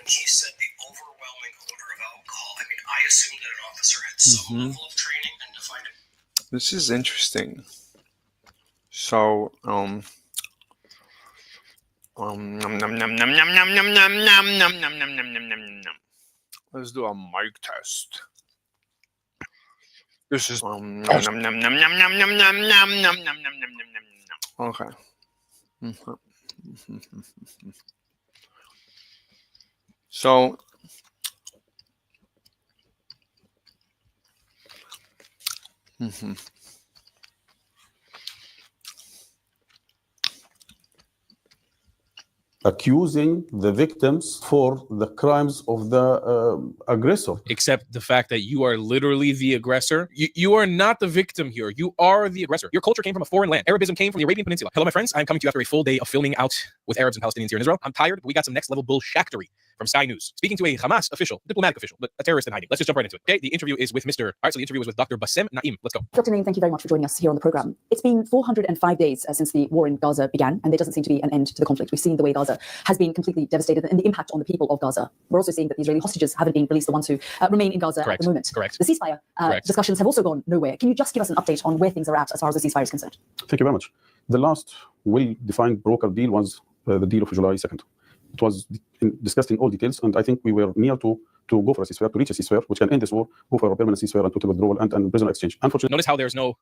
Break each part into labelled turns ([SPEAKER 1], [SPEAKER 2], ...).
[SPEAKER 1] he said the overwhelming odor of alcohol. I mean, I assumed that an officer had some level of training and defined it.
[SPEAKER 2] This is interesting. So, let's do a mic test. This is okay. So,
[SPEAKER 3] accusing the victims for the crimes of the aggressor.
[SPEAKER 4] Except the fact that you are literally the aggressor. You are not the victim here. You are the aggressor. Your culture came from a foreign land. Arabism came from the Arabian Peninsula. Hello, my friends. I'm coming to you after a full day of filming out with Arabs and Palestinians here in Israel. I'm tired, but we got some next level bullshackery from Sky News. Speaking to a Hamas official, diplomatic official, but a terrorist in hiding. Let's just jump right into it. Okay, the interview is with the interview was with Dr. Bassem Naim. Let's go.
[SPEAKER 5] Dr. Naim, thank you very much for joining us here on the program. It's been 405 days since the war in Gaza began, and there doesn't seem to be an end to the conflict. We've seen the way Gaza has been completely devastated and the impact on the people of Gaza. We're also seeing that the Israeli hostages haven't been released, the ones who remain in Gaza at the moment.
[SPEAKER 4] Correct.
[SPEAKER 5] The ceasefire discussions have also gone nowhere. Can you just give us an update on where things are at as far as the ceasefire is concerned?
[SPEAKER 3] Thank you very much. The last well-defined broker deal was the deal of July 2nd. It was discussed in all details, and I think we were near to go for a ceasefire, to reach a ceasefire, which can end this war, go for a permanent ceasefire and total withdrawal and prisoner exchange. Unfortunately,
[SPEAKER 4] notice how there's no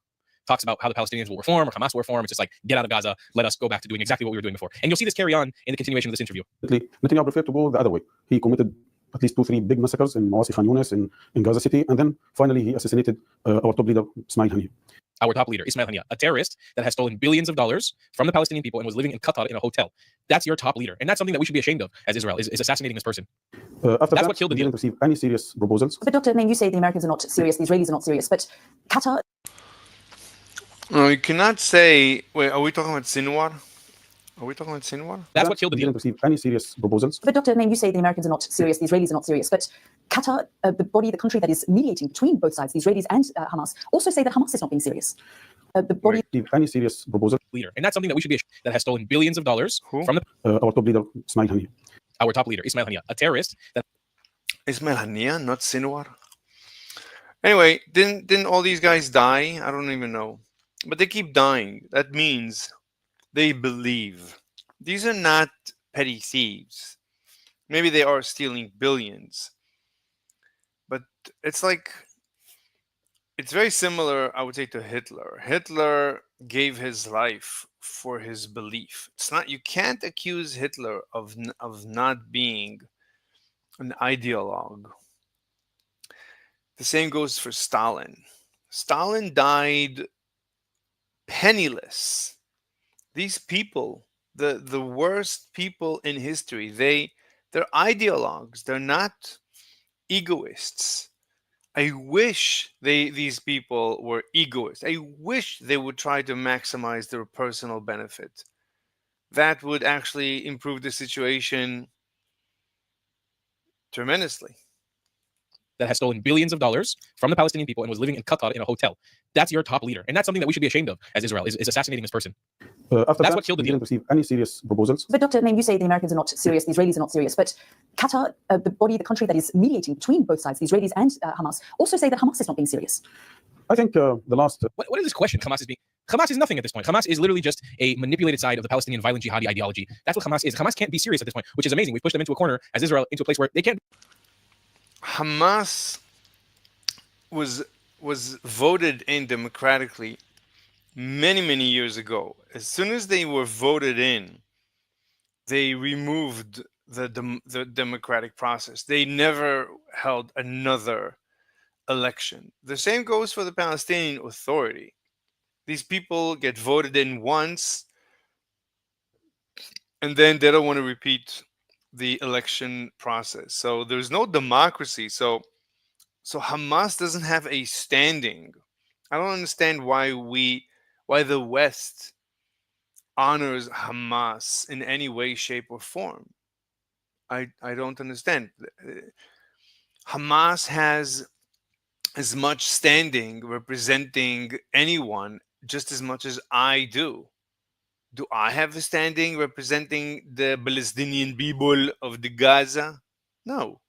[SPEAKER 4] talks about how the Palestinians will reform or Hamas will reform. It's just like, get out of Gaza, let us go back to doing exactly what we were doing before. And you'll see this carry on in the continuation of this interview.
[SPEAKER 3] Netanyahu preferred to go the other way. He committed at least 2-3 big massacres in Mawasi Khan Yunis in Gaza City, and then finally he assassinated our top leader, Ismail Haniyeh.
[SPEAKER 4] Our top leader, Ismail Haniyeh, a terrorist that has stolen billions of dollars from the Palestinian people and was living in Qatar in a hotel. That's your top leader. And that's something that we should be ashamed of as Israel, is assassinating this person.
[SPEAKER 3] After
[SPEAKER 4] that's what killed the deal.
[SPEAKER 3] Didn't receive any serious proposals.
[SPEAKER 5] But Dr. Naim, you say the Americans are not serious, the Israelis are not serious, but Qatar...
[SPEAKER 2] No, you cannot say... Wait, are we talking about Sinwar? Are we talking about Sinwar?
[SPEAKER 4] That's what killed the deal.
[SPEAKER 3] Didn't receive any serious proposals.
[SPEAKER 5] But Dr. Naim, you say the Americans are not serious, the Israelis are not serious, but Qatar, the country that is mediating between both sides, the Israelis and Hamas, also say that Hamas is not being serious.
[SPEAKER 3] Any serious proposal.
[SPEAKER 4] Leader. And that's something that we should be ashamed of, that has stolen billions of dollars from
[SPEAKER 3] our top leader, Ismail Haniyeh.
[SPEAKER 4] Our top leader, Ismail Haniyeh, a terrorist that...
[SPEAKER 2] Ismail Haniyeh, not Sinwar? Anyway, didn't all these guys die? I don't even know. But they keep dying. That means they believe. These are not petty thieves. Maybe they are stealing billions. But it's like... It's very similar, I would say, to Hitler. Hitler gave his life for his belief. It's not. You can't accuse Hitler of not being an ideologue. The same goes for Stalin. Stalin died penniless. These people, the worst people in history, they're ideologues. They're not egoists. I wish these people were egoists. I wish they would try to maximize their personal benefit. That would actually improve the situation tremendously.
[SPEAKER 4] That has stolen billions of dollars from the Palestinian people and was living in Qatar in a hotel. That's your top leader. And that's something that we should be ashamed of as Israel, is assassinating this person. That's what killed the deal.
[SPEAKER 3] Didn't receive any serious proposals.
[SPEAKER 5] But Dr. Naim, you say the Americans are not serious, the Israelis are not serious, but Qatar, the country that is mediating between both sides, the Israelis and Hamas, also say that Hamas is not being serious.
[SPEAKER 3] I think the last...
[SPEAKER 4] What is this question? Hamas is nothing at this point. Hamas is literally just a manipulated side of the Palestinian violent jihadi ideology. That's what Hamas is. Hamas can't be serious at this point, which is amazing. We've pushed them into a corner as Israel, into a place where they can't.
[SPEAKER 2] Hamas was voted in democratically many years ago. As soon as they were voted in, they removed the democratic process. They never held another election. The same goes for the Palestinian Authority. These people get voted in once, and then they don't want to repeat the election process. So there's no democracy. So Hamas doesn't have a standing. I don't understand why the West honors Hamas in any way, shape, or form. I don't understand. Hamas has as much standing representing anyone just as much as I do. Do I have a standing representing the Palestinian people of the Gaza? No.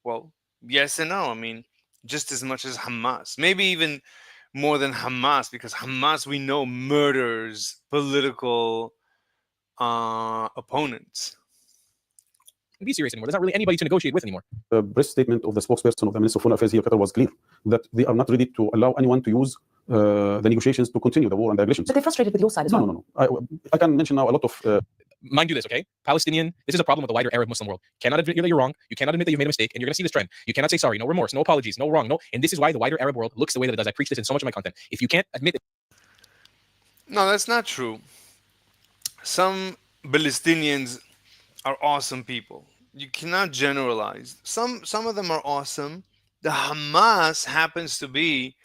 [SPEAKER 2] Well, yes and no. I mean, just as much as Hamas. Maybe even more than Hamas, because Hamas, we know, murders political opponents.
[SPEAKER 4] Be serious anymore. There's not really anybody to negotiate with anymore.
[SPEAKER 3] The press statement of the spokesperson of the Minister of Foreign Affairs here, Qatar, was clear that they are not ready to allow anyone to use the negotiations to continue the war and the aggressions.
[SPEAKER 5] But they're frustrated with your side as well.
[SPEAKER 3] No. I can mention now a lot of.
[SPEAKER 4] Mind you this, okay? Palestinian, this is a problem with the wider Arab Muslim world. Cannot admit that you're wrong. You cannot admit that you made a mistake, and you're going to see this trend. You cannot say sorry, no remorse, no apologies, no wrong, no. And this is why the wider Arab world looks the way that it does. I preach this in so much of my content. If you can't admit it.
[SPEAKER 2] No, that's not true. Some Palestinians are awesome people. You cannot generalize. Some of them are awesome. The Hamas happens to be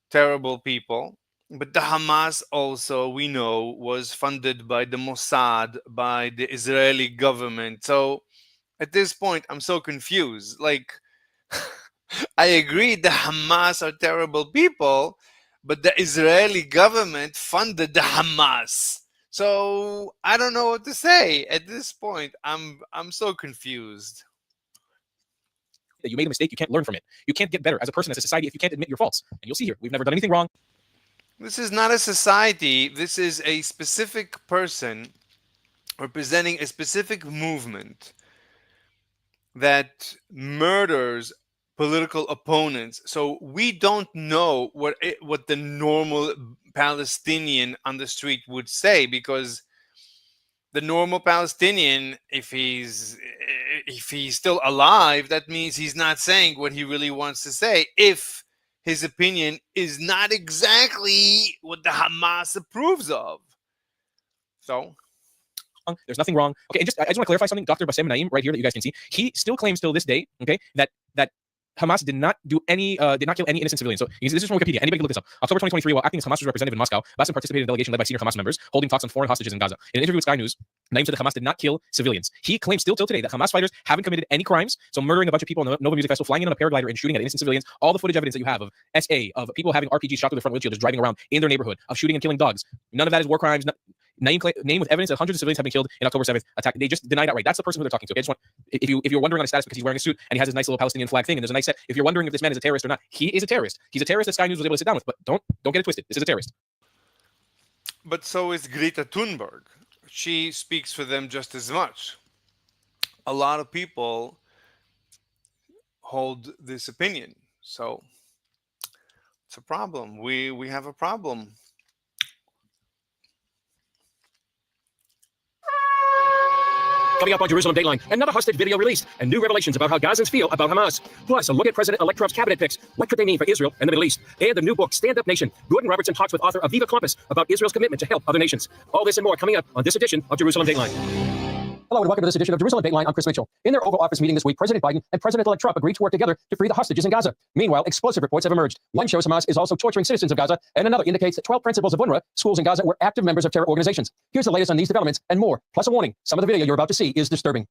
[SPEAKER 2] terrible people, but the Hamas also, we know, was funded by the Mossad, by the Israeli government. So at this point, I'm so confused. Like, I agree the Hamas are terrible people, but the Israeli government funded the Hamas. So I don't know what to say at this point. I'm so confused.
[SPEAKER 4] That you made a mistake, you can't learn from it. You can't get better as a person, as a society, if you can't admit your faults. And you'll see here, we've never done anything wrong.
[SPEAKER 2] This is not a society. This is a specific person representing a specific movement that murders political opponents. So we don't know what the normal Palestinian on the street would say, because the normal Palestinian, if he's still alive, that means he's not saying what he really wants to say, if his opinion is not exactly what the Hamas approves of. So
[SPEAKER 4] there's nothing wrong. Okay, and I just want to clarify something. Dr. Bassem Naim, right here, that you guys can see, he still claims till this day, okay, that Hamas did not kill any innocent civilians. So this is from Wikipedia. Anybody can look this up. October 2023, while acting as Hamas representative in Moscow, Bassem participated in a delegation led by senior Hamas members holding talks on foreign hostages in Gaza. In an interview with Sky News, Naim said that Hamas did not kill civilians. He claims still till today that Hamas fighters haven't committed any crimes. So murdering a bunch of people in the Nova Music Festival, flying in on a paraglider and shooting at innocent civilians, all the footage evidence that you have of SA, of people having RPGs shot through their front windshield, just driving around in their neighborhood, of shooting and killing dogs. None of that is war crimes. Naim with evidence that hundreds of civilians have been killed in October 7th attack. They just denied outright. That's the person who they're talking to. Okay, I just want, if you're wondering on his status because he's wearing a suit and he has his nice little Palestinian flag thing and there's a nice set, if you're wondering if this man is a terrorist or not, he is a terrorist. He's a terrorist that Sky News was able to sit down with, but don't get it twisted. This is a terrorist.
[SPEAKER 2] But so is Greta Thunberg. She speaks for them just as much. A lot of people hold this opinion. So it's a problem. We have a problem.
[SPEAKER 6] Coming up on Jerusalem Dateline, another hostage video released, and new revelations about how Gazans feel about Hamas. Plus, a look at President-elect Trump's cabinet picks. What could they mean for Israel and the Middle East? And the new book, Stand Up Nation. Gordon Robertson talks with author Aviva Klompus about Israel's commitment to help other nations. All this and more coming up on this edition of Jerusalem Dateline. Hello and welcome to this edition of Jerusalem Dateline. I'm Chris Mitchell. In their Oval Office meeting this week, President Biden and President-elect Trump agreed to work together to free the hostages in Gaza. Meanwhile, explosive reports have emerged. One shows Hamas is also torturing citizens of Gaza, and another indicates that 12 principals of UNRWA schools in Gaza were active members of terror organizations. Here's the latest on these developments and more, plus a warning. Some of the video you're about to see is disturbing.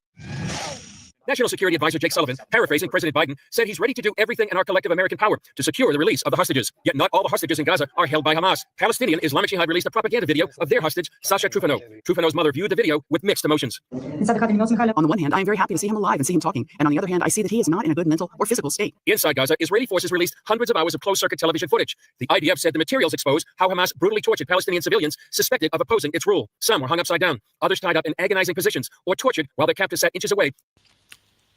[SPEAKER 6] National Security Advisor Jake Sullivan, paraphrasing President Biden, said he's ready to do everything in our collective American power to secure the release of the hostages. Yet not all the hostages in Gaza are held by Hamas. Palestinian Islamic Jihad released a propaganda video of their hostage, Sasha Trufano. Trufano's mother viewed the video with mixed emotions.
[SPEAKER 7] On the one hand, I am very happy to see him alive and see him talking. And on the other hand, I see that he is not in a good mental or physical state.
[SPEAKER 6] Inside Gaza, Israeli forces released hundreds of hours of closed-circuit television footage. The IDF said the materials expose how Hamas brutally tortured Palestinian civilians suspected of opposing its rule. Some were hung upside down, others tied up in agonizing positions, or tortured while their captors sat inches away.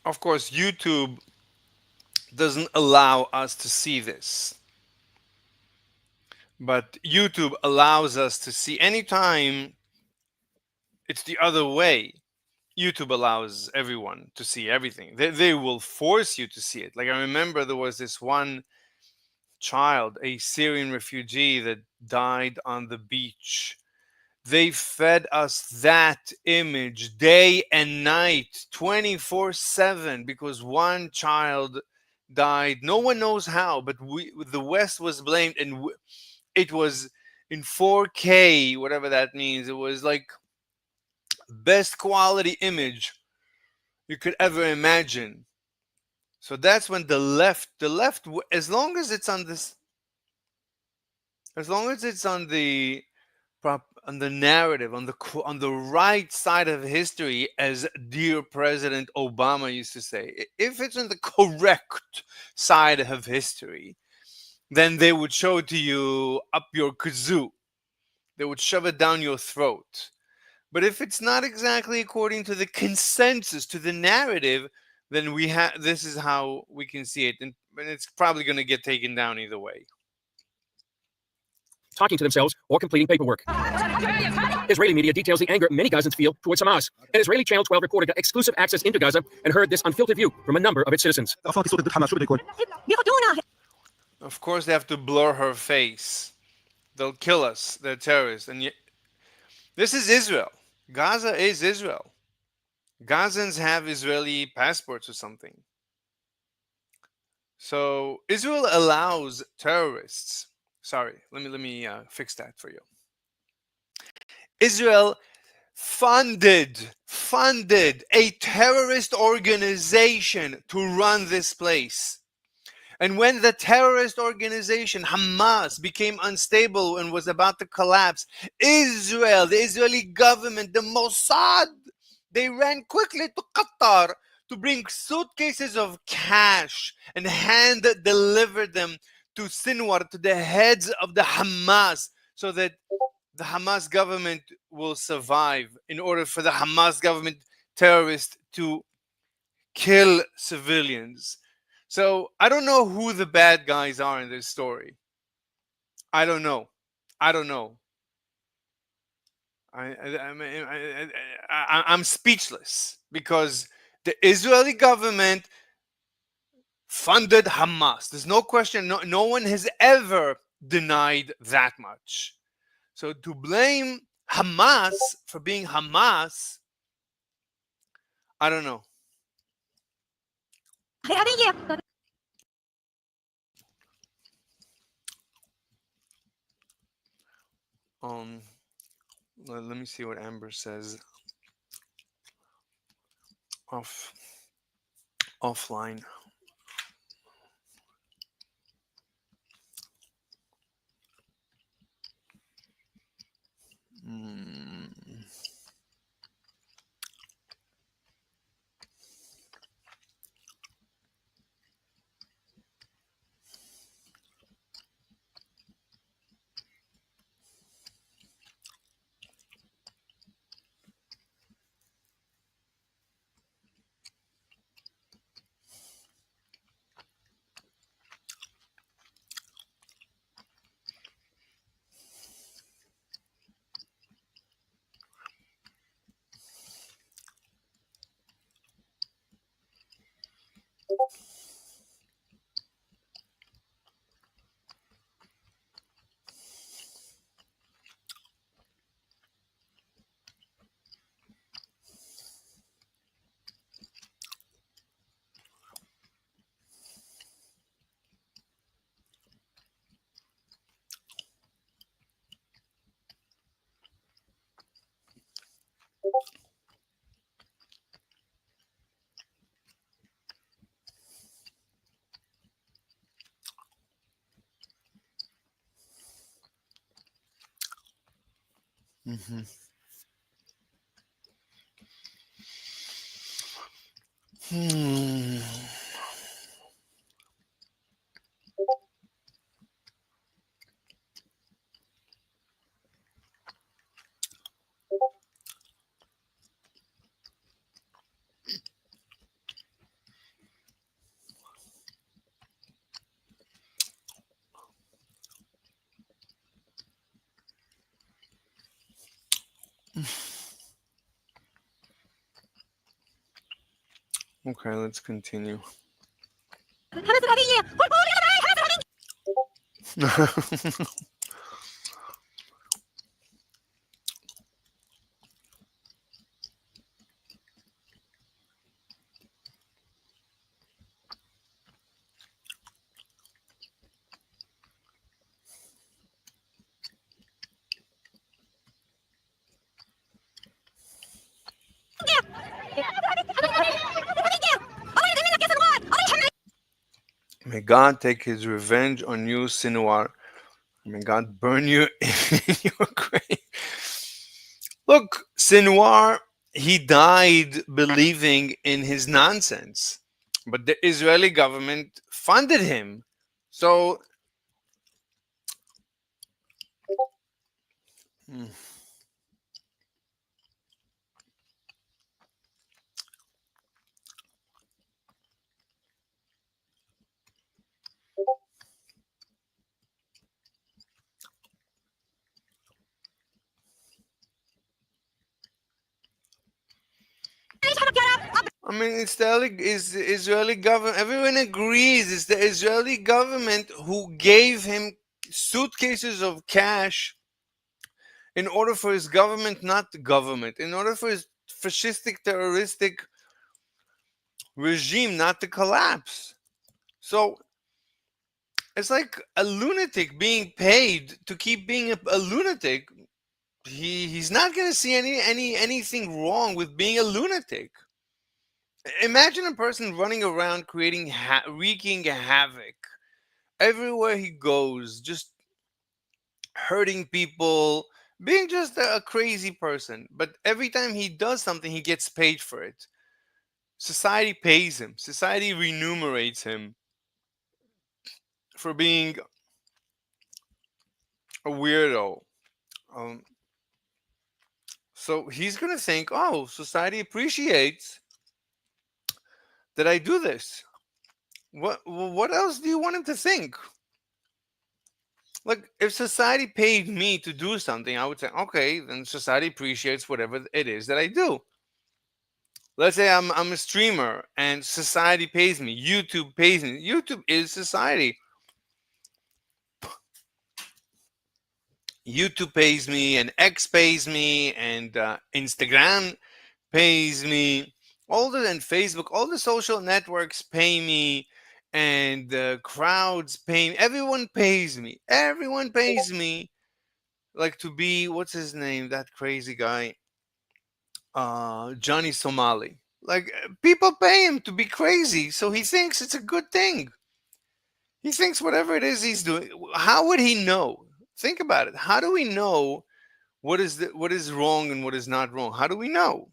[SPEAKER 2] Of course, YouTube doesn't allow us to see this. But YouTube allows us to see anytime it's the other way. YouTube allows everyone to see everything. They will force you to see it. Like I remember there was this one child, a Syrian refugee that died on the beach. They fed us that image day and night, 24/7, because one child died. No one knows how, but the West was blamed, and it was in 4K, whatever that means. It was like best quality image you could ever imagine. So that's when the left, as long as it's on this, as long as it's on the narrative, on the right side of history, as dear President Obama used to say. If it's on the correct side of history, then they would show it to you up your kazoo. They would shove it down your throat. But if it's not exactly according to the consensus, to the narrative, then this is how we can see it, and it's probably going to get taken down either way.
[SPEAKER 6] Talking to themselves or completing paperwork. Israeli media details the anger many Gazans feel towards Hamas. An Israeli Channel 12 reporter got exclusive access into Gaza and heard this unfiltered view from a number of its citizens.
[SPEAKER 2] Of course, they have to blur her face. They'll kill us. They're terrorists. And yet, this is Israel. Gaza is Israel. Gazans have Israeli passports or something. So Israel allows terrorists. Sorry, let me fix that for you. Israel funded a terrorist organization to run this place. And when the terrorist organization Hamas became unstable and was about to collapse, Israel, the Israeli government, the Mossad, they ran quickly to Qatar to bring suitcases of cash and hand deliver them to Sinwar, to the heads of the Hamas, so that the Hamas government will survive, in order for the Hamas government terrorists to kill civilians. So I don't know who the bad guys are in this story. I don't know. I'm speechless, because the Israeli government funded Hamas. There's no question. No one has ever denied that much. So to blame Hamas for being Hamas, I don't know. Let me see what Amber says offline. Mm-hmm. Okay, let's continue. May God take his revenge on you, Sinwar. May God burn you in your grave. Look, Sinwar, he died believing in his nonsense, but the Israeli government funded him. So, hmm. I mean, is the Israeli government. Everyone agrees it's the Israeli government who gave him suitcases of cash in order for his government, not the government, in order for his fascistic, terroristic regime not to collapse. So it's like a lunatic being paid to keep being a lunatic. He's not going to see anything wrong with being a lunatic. Imagine a person running around creating wreaking havoc everywhere he goes, just hurting people, being just a crazy person. But every time he does something, he gets paid for it. Society pays him. Society remunerates him for being a weirdo. Um, so he's gonna think, oh, society appreciates that I do this. What else do you want him to think? Like, if society paid me to do something, I would say, okay, then society appreciates whatever it is that I do. Let's say I'm a streamer and society pays me. YouTube pays me. YouTube is society. YouTube pays me, and X pays me, and Instagram pays me. And Facebook, all the social networks pay me, and the crowds pay me. Everyone pays me. Everyone pays me. Like, to be, what's his name? That crazy guy, Johnny Somali. Like, people pay him to be crazy, so he thinks it's a good thing. He thinks whatever it is he's doing. How would he know? Think about it. How do we know what is wrong and what is not wrong? How do we know?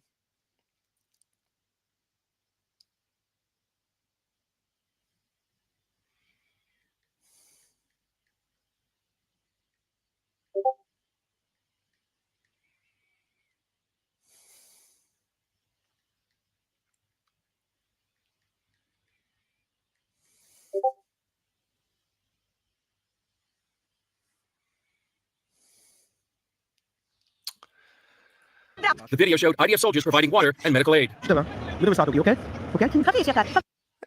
[SPEAKER 6] The video showed IDF soldiers providing water and medical aid.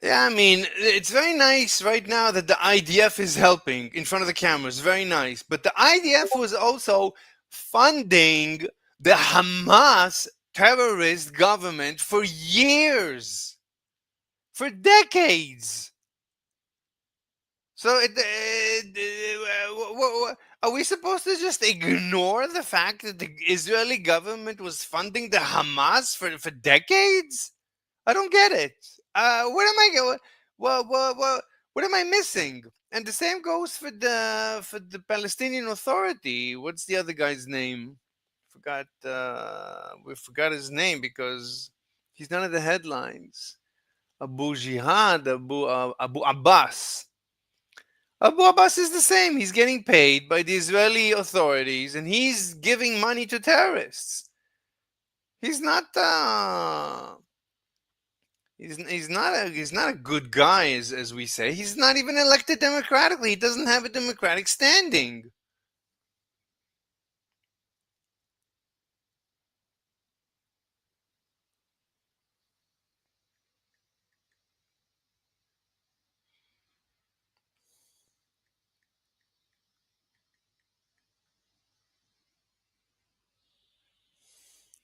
[SPEAKER 2] Yeah, I mean, it's very nice right now that the IDF is helping in front of the cameras. Very nice. But the IDF was also funding the Hamas terrorist government for years, for decades. So, are we supposed to just ignore the fact that the Israeli government was funding the Hamas for decades? I don't get it. What am I going? What am I missing? And the same goes for the Palestinian Authority. What's the other guy's name? Forgot. We forgot his name because he's none of the headlines. Abu Jihad, Abu Abbas. Abu Abbas is the same. He's getting paid by the Israeli authorities, and he's giving money to terrorists. He's not. He's not a good guy, as we say. He's not even elected democratically. He doesn't have a democratic standing.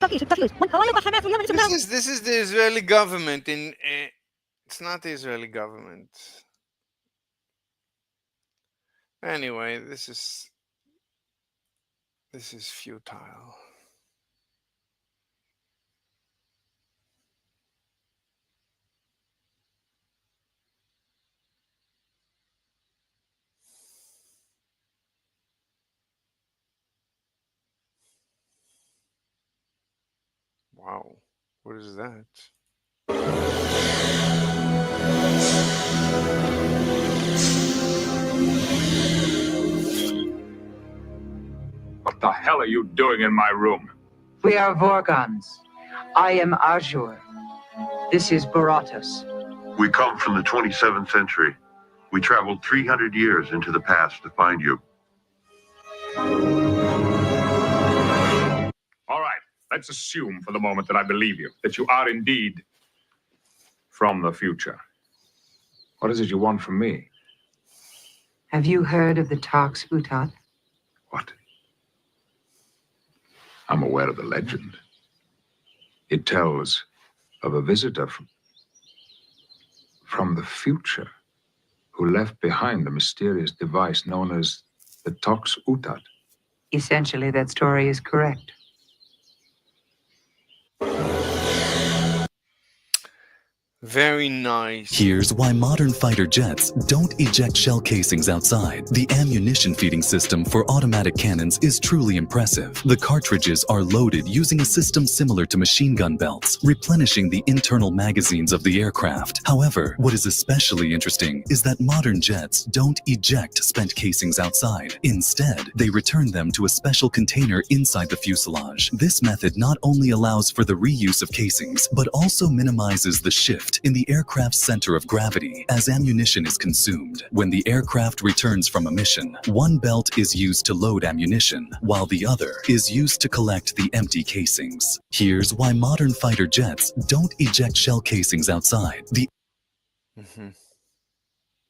[SPEAKER 2] This is the Israeli government. It's not the Israeli government. Anyway, this is futile. Wow. What is that?
[SPEAKER 8] What the hell are you doing in my room?
[SPEAKER 9] We are Vorgons. I am Azure. This is Baratos.
[SPEAKER 10] We come from the 27th century. We traveled 300 years into the past to find you.
[SPEAKER 8] All right, let's assume for the moment that I believe you, that you are indeed from the future. What is it you want from me?
[SPEAKER 9] Have you heard of the Tarks Utat?
[SPEAKER 8] What? I'm aware of the legend. It tells of a visitor from the future who left behind the mysterious device known as the Tarks Utat.
[SPEAKER 9] Essentially, that story is correct.
[SPEAKER 2] Very nice.
[SPEAKER 11] Here's why modern fighter jets don't eject shell casings outside. The ammunition feeding system for automatic cannons is truly impressive. The cartridges are loaded using a system similar to machine gun belts, replenishing the internal magazines of the aircraft. However, what is especially interesting is that modern jets don't eject spent casings outside. Instead, they return them to a special container inside the fuselage. This method not only allows for the reuse of casings, but also minimizes the shift in the aircraft's center of gravity as ammunition is consumed. When the aircraft returns from a mission, one belt is used to load ammunition, while the other is used to collect the empty casings. Here's why modern fighter jets don't eject shell casings outside.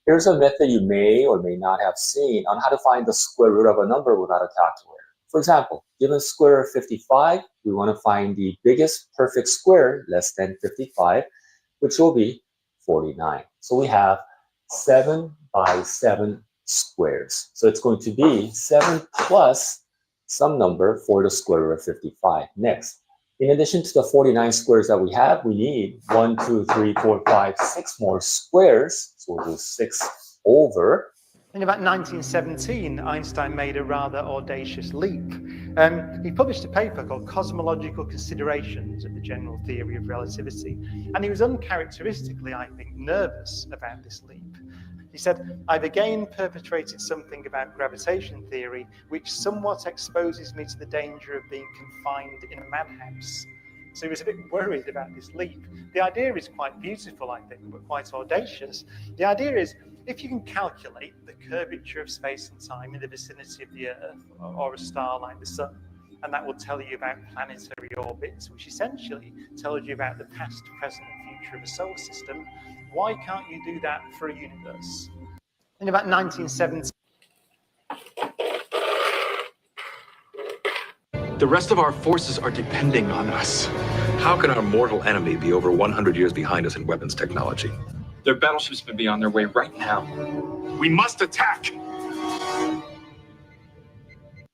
[SPEAKER 12] Here's a method you may or may not have seen on how to find the square root of a number without a calculator. For example, given square root of 55, we want to find the biggest perfect square less than 55, which will be 49. So we have 7 by 7 squares. So it's going to be 7 plus some number for the square root of 55. Next, in addition to the 49 squares that we have, we need 1, 2, 3, 4, 5, 6 more squares. So we'll do 6 over.
[SPEAKER 13] In about 1917, Einstein made a rather audacious leap. He published a paper called Cosmological Considerations of the General Theory of Relativity, and he was uncharacteristically, I think, nervous about this leap. He said, "I've again perpetrated something about gravitation theory which somewhat exposes me to the danger of being confined in a madhouse." So he was a bit worried about this leap. The idea is quite beautiful, I think, but quite audacious. The idea is, if you can calculate the curvature of space and time in the vicinity of the Earth or a star like the Sun, and that will tell you about planetary orbits, which essentially tells you about the past, present, and future of a solar system, why can't you do that for a universe? In about 1970.
[SPEAKER 14] The rest of our forces are depending on us. How can our mortal enemy be over 100 years behind us in weapons technology? Their battleships may be on their way right now.
[SPEAKER 8] We must attack!
[SPEAKER 15] You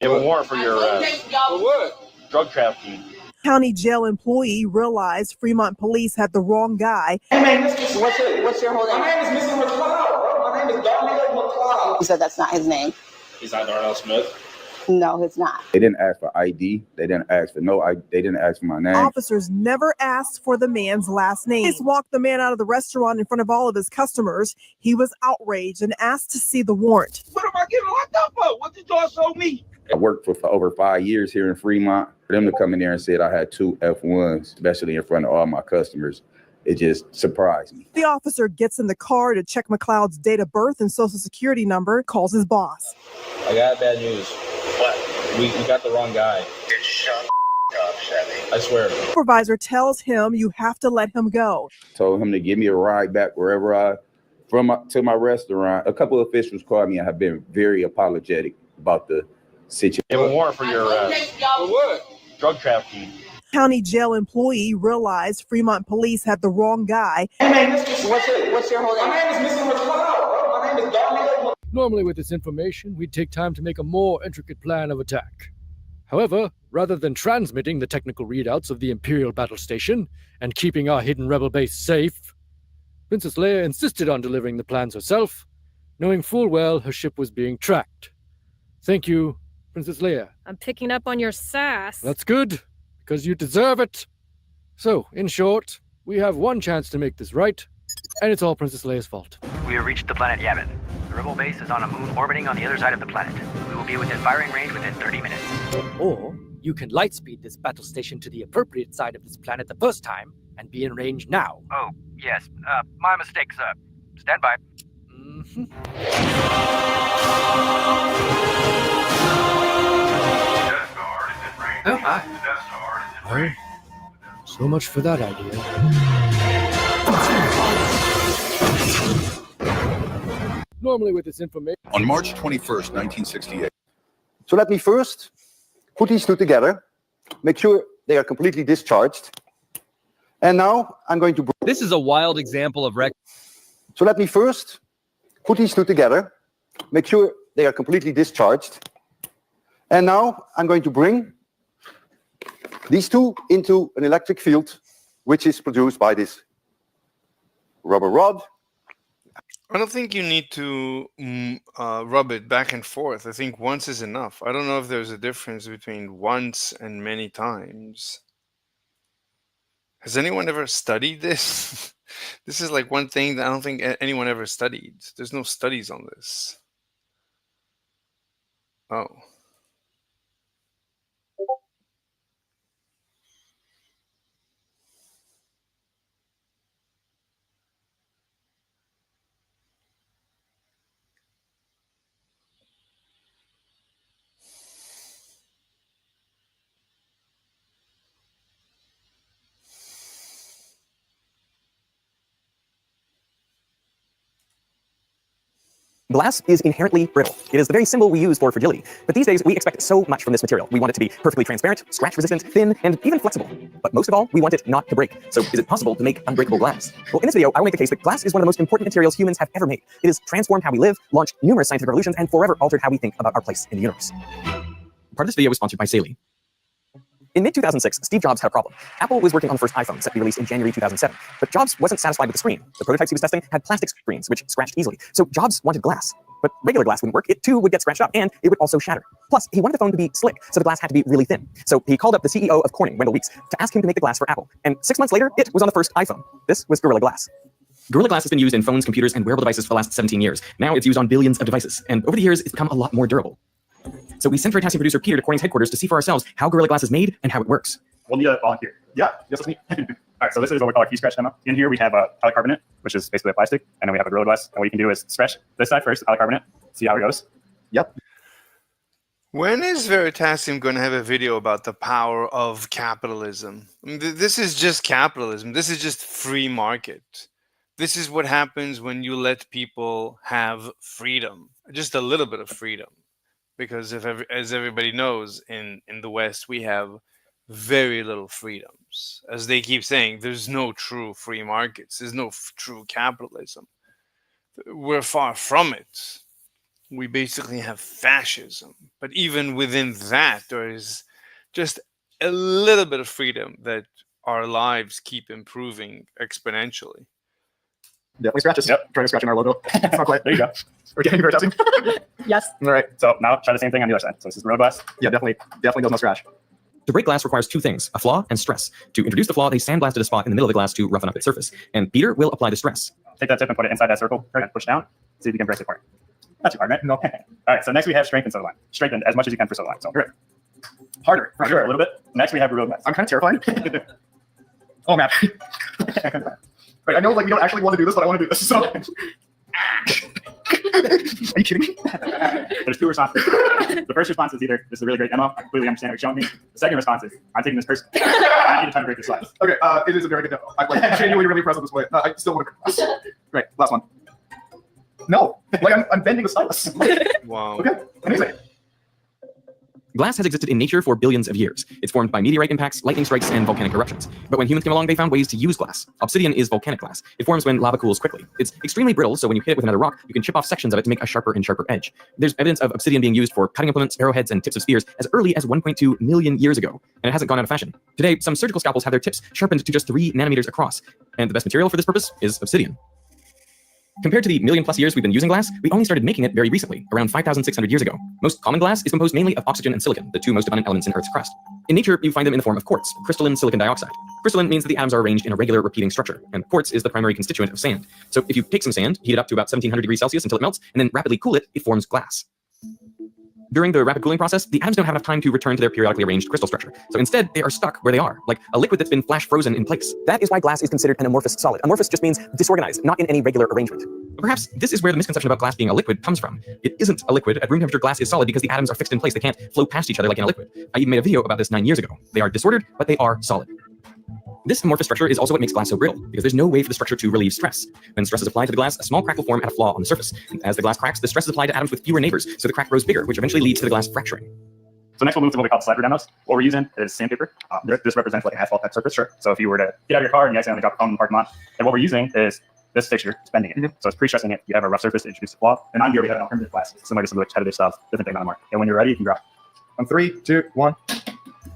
[SPEAKER 15] have a warrant for your drug trafficking.
[SPEAKER 16] County jail employee realized Fremont police had the wrong guy.
[SPEAKER 17] Hey man, what's your whole name? My name is Mr. McCloud, bro. My name is Darnell McCloud.
[SPEAKER 18] He said that's not his name.
[SPEAKER 15] He's not Darnell Smith?
[SPEAKER 18] No, it's not.
[SPEAKER 19] They didn't ask for ID. They didn't ask for they didn't ask for my name.
[SPEAKER 16] Officers never asked for the man's last name. Police walked the man out of the restaurant in front of all of his customers. He was outraged and asked to see the warrant.
[SPEAKER 15] What am I getting locked up for? What did y'all show me?
[SPEAKER 19] I worked for over 5 years here in Fremont. For them to come in there and say I had 2 F1s, especially in front of all my customers, it just surprised me.
[SPEAKER 16] The officer gets in the car to check McLeod's date of birth and social security number, calls his boss.
[SPEAKER 15] I got bad news. What? We got the wrong guy.
[SPEAKER 1] Shut up, Chevy.
[SPEAKER 15] I swear.
[SPEAKER 16] The supervisor tells him you have to let him go.
[SPEAKER 19] Told him to give me a ride back wherever to my restaurant. A couple of officials called me and have been very apologetic about the situation.
[SPEAKER 15] You have a warrant for your drug trafficking.
[SPEAKER 16] County jail employee realized Fremont police had the wrong guy.
[SPEAKER 17] Hey man, what's your whole name? My name is Mr. McCloud, bro. My name is Darnell.
[SPEAKER 20] Normally with this information, we'd take time to make a more intricate plan of attack. However, rather than transmitting the technical readouts of the Imperial battle station and keeping our hidden rebel base safe, Princess Leia insisted on delivering the plans herself, knowing full well her ship was being tracked. Thank you, Princess Leia.
[SPEAKER 21] I'm picking up on your sass.
[SPEAKER 20] That's good, because you deserve it. So, in short, we have one chance to make this right, and it's all Princess Leia's fault.
[SPEAKER 21] We have reached the planet Yavin. The rebel base is on a moon orbiting on the other side of the planet. We will be within firing range within 30 minutes.
[SPEAKER 20] Or you can lightspeed this battle station to the appropriate side of this planet the first time and be in range now.
[SPEAKER 21] Oh, yes. My mistake, sir. Stand by. Oh, hi.
[SPEAKER 20] Well, so much for that idea. Normally with this information...
[SPEAKER 22] On March 21st, 1968.
[SPEAKER 23] So let me first put these two together, make sure they are completely discharged. And now I'm going to...
[SPEAKER 24] This is a wild example of
[SPEAKER 23] So let me first put these two together, make sure they are completely discharged. And now I'm going to bring these two into an electric field, which is produced by this rubber rod.
[SPEAKER 2] I don't think you need to rub it back and forth. I think once is enough. I don't know if there's a difference between once and many times. Has anyone ever studied this? This is like one thing that I don't think anyone ever studied. There's no studies on this. Oh.
[SPEAKER 7] Glass is inherently brittle. It is the very symbol we use for fragility. But these days, we expect so much from this material. We want it to be perfectly transparent, scratch-resistant, thin, and even flexible. But most of all, we want it not to break. So is it possible to make unbreakable glass? Well, in this video, I will make the case that glass is one of the most important materials humans have ever made. It has transformed how we live, launched numerous scientific revolutions, and forever altered how we think about our place in the universe. Part of this video was sponsored by Saley. In mid-2006, Steve Jobs had a problem. Apple was working on the first iPhone, set to be released in January 2007. But Jobs wasn't satisfied with the screen. The prototypes he was testing had plastic screens, which scratched easily. So Jobs wanted glass. But regular glass wouldn't work. It too would get scratched up, and it would also shatter. Plus, he wanted the phone to be slick, so the glass had to be really thin. So he called up the CEO of Corning, Wendell Weeks, to ask him to make the glass for Apple. And 6 months later, it was on the first iPhone. This was Gorilla Glass. Gorilla Glass has been used in phones, computers, and wearable devices for the last 17 years. Now it's used on billions of devices, and over the years, it's become a lot more durable. So we sent veritasium producer Peter to Corning's headquarters to see for ourselves how Gorilla Glass is made and how it works.
[SPEAKER 3] We'll need a volunteer. Yeah, yes, that's me. All right, so this is what we call a key scratch demo. In here, we have a polycarbonate, which is basically a plastic, and then we have a Gorilla Glass. And what you can do is scratch this side first, polycarbonate, see how it goes. Yep.
[SPEAKER 2] When is Veritasium going to have a video about the power of capitalism? I mean, this is just capitalism. This is just free market. This is what happens when you let people have freedom, just a little bit of freedom. Because as everybody knows, in the West, we have very little freedoms. As they keep saying, there's no true free markets. There's no true capitalism. We're far from it. We basically have fascism. But even within that, there is just a little bit of freedom that our lives keep improving exponentially.
[SPEAKER 3] Definitely scratches. Yep, try to scratch in our logo. It's not quite. There you go. We're getting Veritasium.
[SPEAKER 7] Yes.
[SPEAKER 3] All right, so now try the same thing on the other side. So this is Gorilla Glass. Yeah, definitely does not scratch.
[SPEAKER 7] To break glass requires two things, a flaw and stress. To introduce the flaw, they sandblasted a spot in the middle of the glass to roughen up its surface. And Peter will apply the stress.
[SPEAKER 3] Take that tip and put it inside that circle and push down. See if you can brace it for it. Not too hard, right? No. All right, so next we have strengthen soda lime. Strengthen as much as you can for soda lime. So here. Harder, for sure, a little bit. Next we have Gorilla Glass. I'm kind of terrified. Oh, man. Wait, I know like we don't actually want to do this, but I want to do this. So. Are you kidding me? There's two responses. The first response is either, this is a really great demo, I completely understand what you're showing me. The second response is, I'm taking this person. I need to try to break this slice. Okay, it is a very good demo. I'm like, genuinely really impressed with this way. I still want to. Great, last one. No, like I'm bending the stylus.
[SPEAKER 2] Wow.
[SPEAKER 3] Okay, amazing.
[SPEAKER 7] Glass has existed in nature for billions of years. It's formed by meteorite impacts, lightning strikes, and volcanic eruptions. But when humans came along, they found ways to use glass. Obsidian is volcanic glass. It forms when lava cools quickly. It's extremely brittle, so when you hit it with another rock, you can chip off sections of it to make a sharper and sharper edge. There's evidence of obsidian being used for cutting implements, arrowheads, and tips of spears as early as 1.2 million years ago, and it hasn't gone out of fashion. Today, some surgical scalpels have their tips sharpened to just 3 nanometers across, and the best material for this purpose is obsidian. Compared to the million-plus years we've been using glass, we only started making it very recently, around 5,600 years ago. Most common glass is composed mainly of oxygen and silicon, the two most abundant elements in Earth's crust. In nature, you find them in the form of quartz, crystalline silicon dioxide. Crystalline means that the atoms are arranged in a regular repeating structure, and quartz is the primary constituent of sand. So if you take some sand, heat it up to about 1700 degrees Celsius until it melts, and then rapidly cool it, it forms glass. During the rapid cooling process, the atoms don't have enough time to return to their periodically arranged crystal structure. So instead, they are stuck where they are, like a liquid that's been flash frozen in place. That is why glass is considered an amorphous solid. Amorphous just means disorganized, not in any regular arrangement. But perhaps this is where the misconception about glass being a liquid comes from. It isn't a liquid. At room temperature, glass is solid because the atoms are fixed in place. They can't flow past each other like in a liquid. I even made a video about this 9 years ago. They are disordered, but they are solid. This amorphous structure is also what makes glass so brittle, because there's no way for the structure to relieve stress. When stress is applied to the glass, a small crack will form at a flaw on the surface. And as the glass cracks, the stress is applied to atoms with fewer neighbors, so the crack grows bigger, which eventually leads to the glass fracturing.
[SPEAKER 4] So next we'll move to what we call slider demos. What we're using is sandpaper. This represents like an asphalt type surface. Sure. So if you were to get out of your car and you accidentally drop a phone in the parking lot, then what we're using is this fixture, it's bending it. So it's pre-stressing it. You have a rough surface to introduce the flaw. And on here we have an alternative glass, similar to some of the repetitive stuff, different thing on the mark. And when you're ready, you can drop. On 3, 2, 1.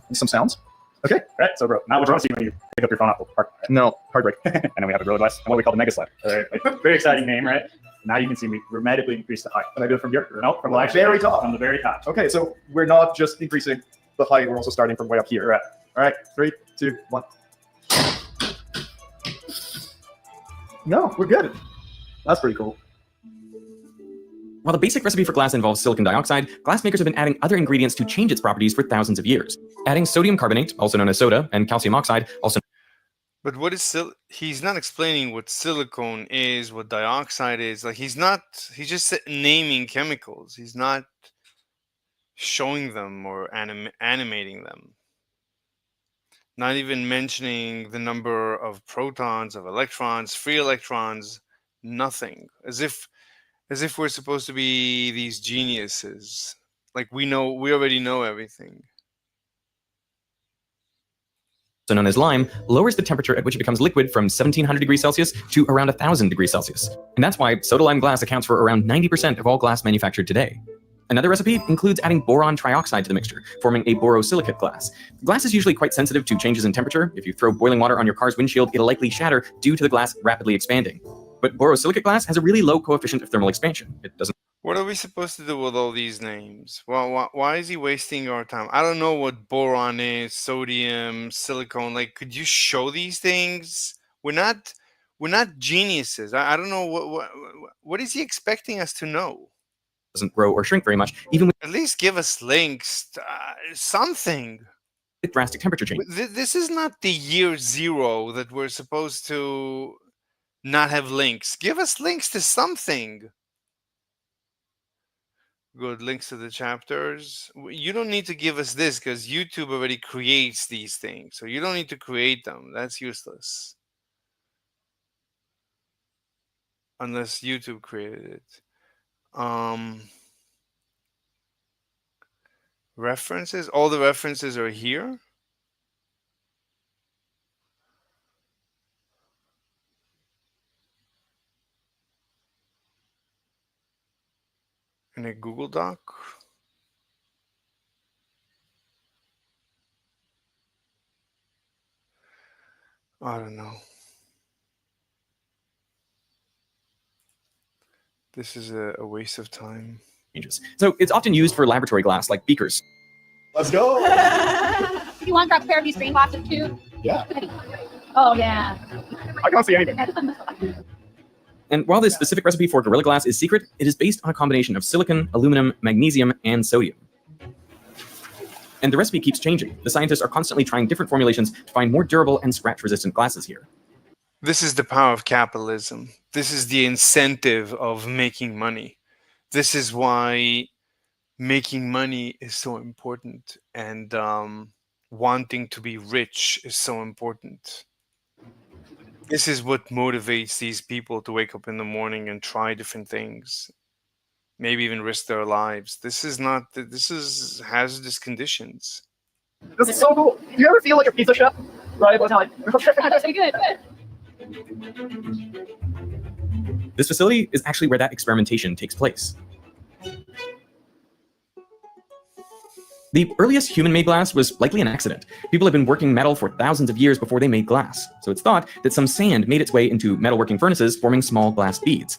[SPEAKER 4] And some sounds. Okay. All right. So bro, now what you want to see when you pick up your phone off the park. No, hard break. And then we have a road glass and what we call the mega slider. Like, very exciting name, right? Now you can see we dramatically increase the height. Can I do it from here? No, from the very top. From the very top. Okay, so we're not just increasing the height, we're also starting from way up here. Right. All right, 3, 2, 1. No, we're good. That's pretty cool.
[SPEAKER 7] While the basic recipe for glass involves silicon dioxide, glass makers have been adding other ingredients to change its properties for thousands of years. Adding sodium carbonate, also known as soda, and calcium oxide, also.
[SPEAKER 2] But what is he's not explaining what silicone is, what dioxide is. Like he's just naming chemicals. He's not showing them or animating them. Not even mentioning the number of protons, of electrons, free electrons, nothing. As if we're supposed to be these geniuses. Like we already know everything.
[SPEAKER 7] Also known as lime, lowers the temperature at which it becomes liquid from 1700 degrees Celsius to around 1000 degrees Celsius. And that's why soda lime glass accounts for around 90% of all glass manufactured today. Another recipe includes adding boron trioxide to the mixture, forming a borosilicate glass. Glass is usually quite sensitive to changes in temperature. If you throw boiling water on your car's windshield, it'll likely shatter due to the glass rapidly expanding. But borosilicate glass has a really low coefficient of thermal expansion. It doesn't.
[SPEAKER 2] What are we supposed to do with all these names? Well, why is he wasting our time? I don't know what boron is, sodium, silicone. Like, could you show these things? We're not geniuses. I don't know what is he expecting us to know?
[SPEAKER 7] Doesn't grow or shrink very much, even with
[SPEAKER 2] at least give us links, something.
[SPEAKER 7] Drastic temperature change.
[SPEAKER 2] This is not the year 0 that we're supposed to not have links. Give us links to something. Good, links to the chapters. You don't need to give us this because YouTube already creates these things. So you don't need to create them. That's useless. Unless YouTube created it. References. All the references are here. In a Google Doc. I don't know. This is a waste of time.
[SPEAKER 7] So it's often used for laboratory glass, like beakers.
[SPEAKER 4] Let's go.
[SPEAKER 5] You want to grab a pair of these green boxes too?
[SPEAKER 4] Yeah.
[SPEAKER 5] Oh yeah.
[SPEAKER 4] I can't see anything.
[SPEAKER 7] And while this specific recipe for Gorilla Glass is secret, it is based on a combination of silicon, aluminum, magnesium, and sodium. And the recipe keeps changing. The scientists are constantly trying different formulations to find more durable and scratch-resistant glasses here.
[SPEAKER 2] This is the power of capitalism. This is the incentive of making money. This is why making money is so important, and wanting to be rich is so important. This is what motivates these people to wake up in the morning and try different things, maybe even risk their lives. This is hazardous conditions.
[SPEAKER 4] This is so cool. Do you ever feel like a pizza chef? Right?
[SPEAKER 5] That's pretty good.
[SPEAKER 7] This facility is actually where that experimentation takes place. The earliest human-made glass was likely an accident. People have been working metal for thousands of years before they made glass, so it's thought that some sand made its way into metalworking furnaces, forming small glass beads.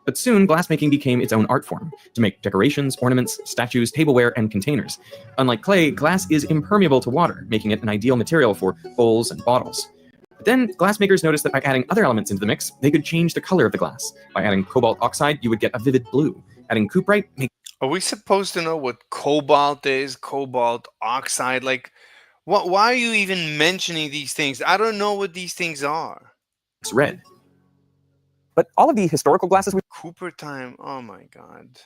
[SPEAKER 7] But soon, glassmaking became its own art form to make decorations, ornaments, statues, tableware, and containers. Unlike clay, glass is impermeable to water, making it an ideal material for bowls and bottles. But then, glassmakers noticed that by adding other elements into the mix, they could change the color of the glass. By adding cobalt oxide, you would get a vivid blue. Adding cuprite
[SPEAKER 2] Are we supposed to know what cobalt is? Cobalt oxide? Like, why are you even mentioning these things? I don't know what these things are.
[SPEAKER 7] makes red. But all of the historical glasses we've
[SPEAKER 2] Cooper time. Oh my God.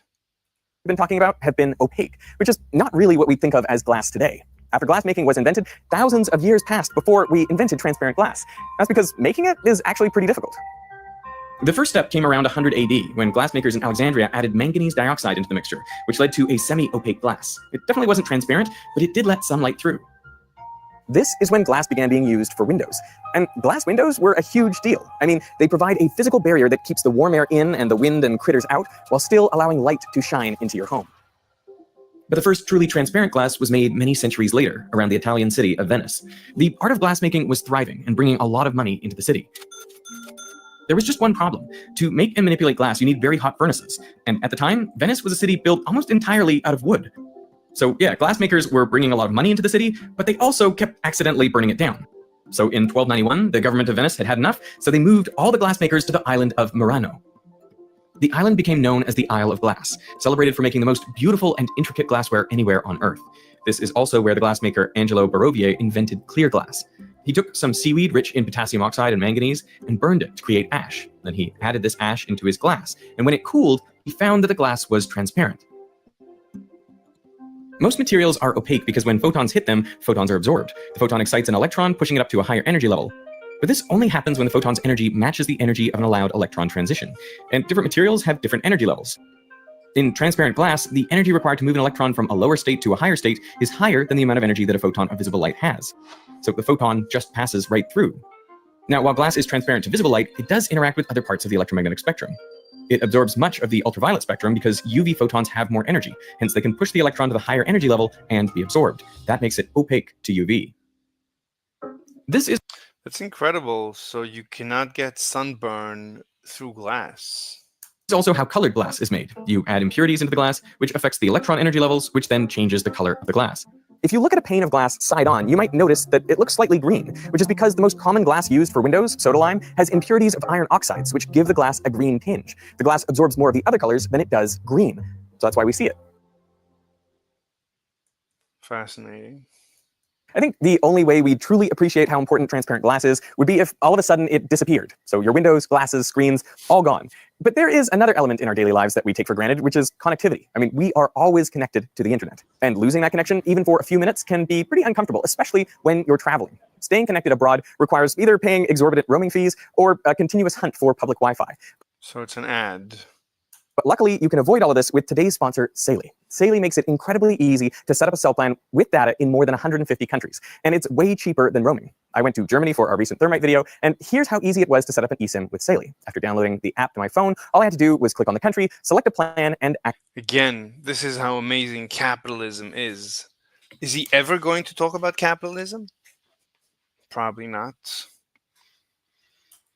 [SPEAKER 7] been talking about have been opaque, which is not really what we think of as glass today. After glassmaking was invented, thousands of years passed before we invented transparent glass. That's because making it is actually pretty difficult. The first step came around 100 AD, when glassmakers in Alexandria added manganese dioxide into the mixture, which led to a semi-opaque glass. It definitely wasn't transparent, but it did let some light through. This is when glass began being used for windows. And glass windows were a huge deal. I mean, they provide a physical barrier that keeps the warm air in and the wind and critters out, while still allowing light to shine into your home. But the first truly transparent glass was made many centuries later, around the Italian city of Venice. The art of glassmaking was thriving and bringing a lot of money into the city. There was just one problem. To make and manipulate glass, you need very hot furnaces. And at the time, Venice was a city built almost entirely out of wood. So yeah, glassmakers were bringing a lot of money into the city, but they also kept accidentally burning it down. So in 1291, the government of Venice had enough, so they moved all the glassmakers to the island of Murano. The island became known as the Isle of Glass, celebrated for making the most beautiful and intricate glassware anywhere on Earth. This is also where the glassmaker Angelo Barovier invented clear glass. He took some seaweed rich in potassium oxide and manganese and burned it to create ash. Then he added this ash into his glass, and when it cooled, he found that the glass was transparent. Most materials are opaque because when photons hit them, photons are absorbed. The photon excites an electron, pushing it up to a higher energy level. But this only happens when the photon's energy matches the energy of an allowed electron transition. And different materials have different energy levels. In transparent glass, the energy required to move an electron from a lower state to a higher state is higher than the amount of energy that a photon of visible light has. So the photon just passes right through. Now, while glass is transparent to visible light, it does interact with other parts of the electromagnetic spectrum. It absorbs much of the ultraviolet spectrum because UV photons have more energy, hence they can push the electron to the higher energy level and be absorbed. That makes it opaque to UV.
[SPEAKER 2] That's incredible. So you cannot get sunburn through glass.
[SPEAKER 7] This is also how colored glass is made. You add impurities into the glass, which affects the electron energy levels, which then changes the color of the glass. If you look at a pane of glass side on, you might notice that it looks slightly green, which is because the most common glass used for windows, soda lime, has impurities of iron oxides, which give the glass a green tinge. The glass absorbs more of the other colors than it does green. So that's why we see it.
[SPEAKER 2] Fascinating.
[SPEAKER 7] I think the only way we truly appreciate how important transparent glass is would be if all of a sudden it disappeared. So your windows, glasses, screens, all gone. But there is another element in our daily lives that we take for granted, which is connectivity. I mean, we are always connected to the internet. And losing that connection, even for a few minutes, can be pretty uncomfortable, especially when you're traveling. Staying connected abroad requires either paying exorbitant roaming fees or a continuous hunt for public Wi-Fi.
[SPEAKER 2] So it's an ad.
[SPEAKER 7] But luckily, you can avoid all of this with today's sponsor, Saley. Saley makes it incredibly easy to set up a cell plan with data in more than 150 countries, and it's way cheaper than roaming. I went to Germany for our recent thermite video, and here's how easy it was to set up an eSIM with Saley. After downloading the app to my phone, all I had to do was click on the country, select a plan, and
[SPEAKER 2] Again, this is how amazing capitalism is. Is he ever going to talk about capitalism? Probably not.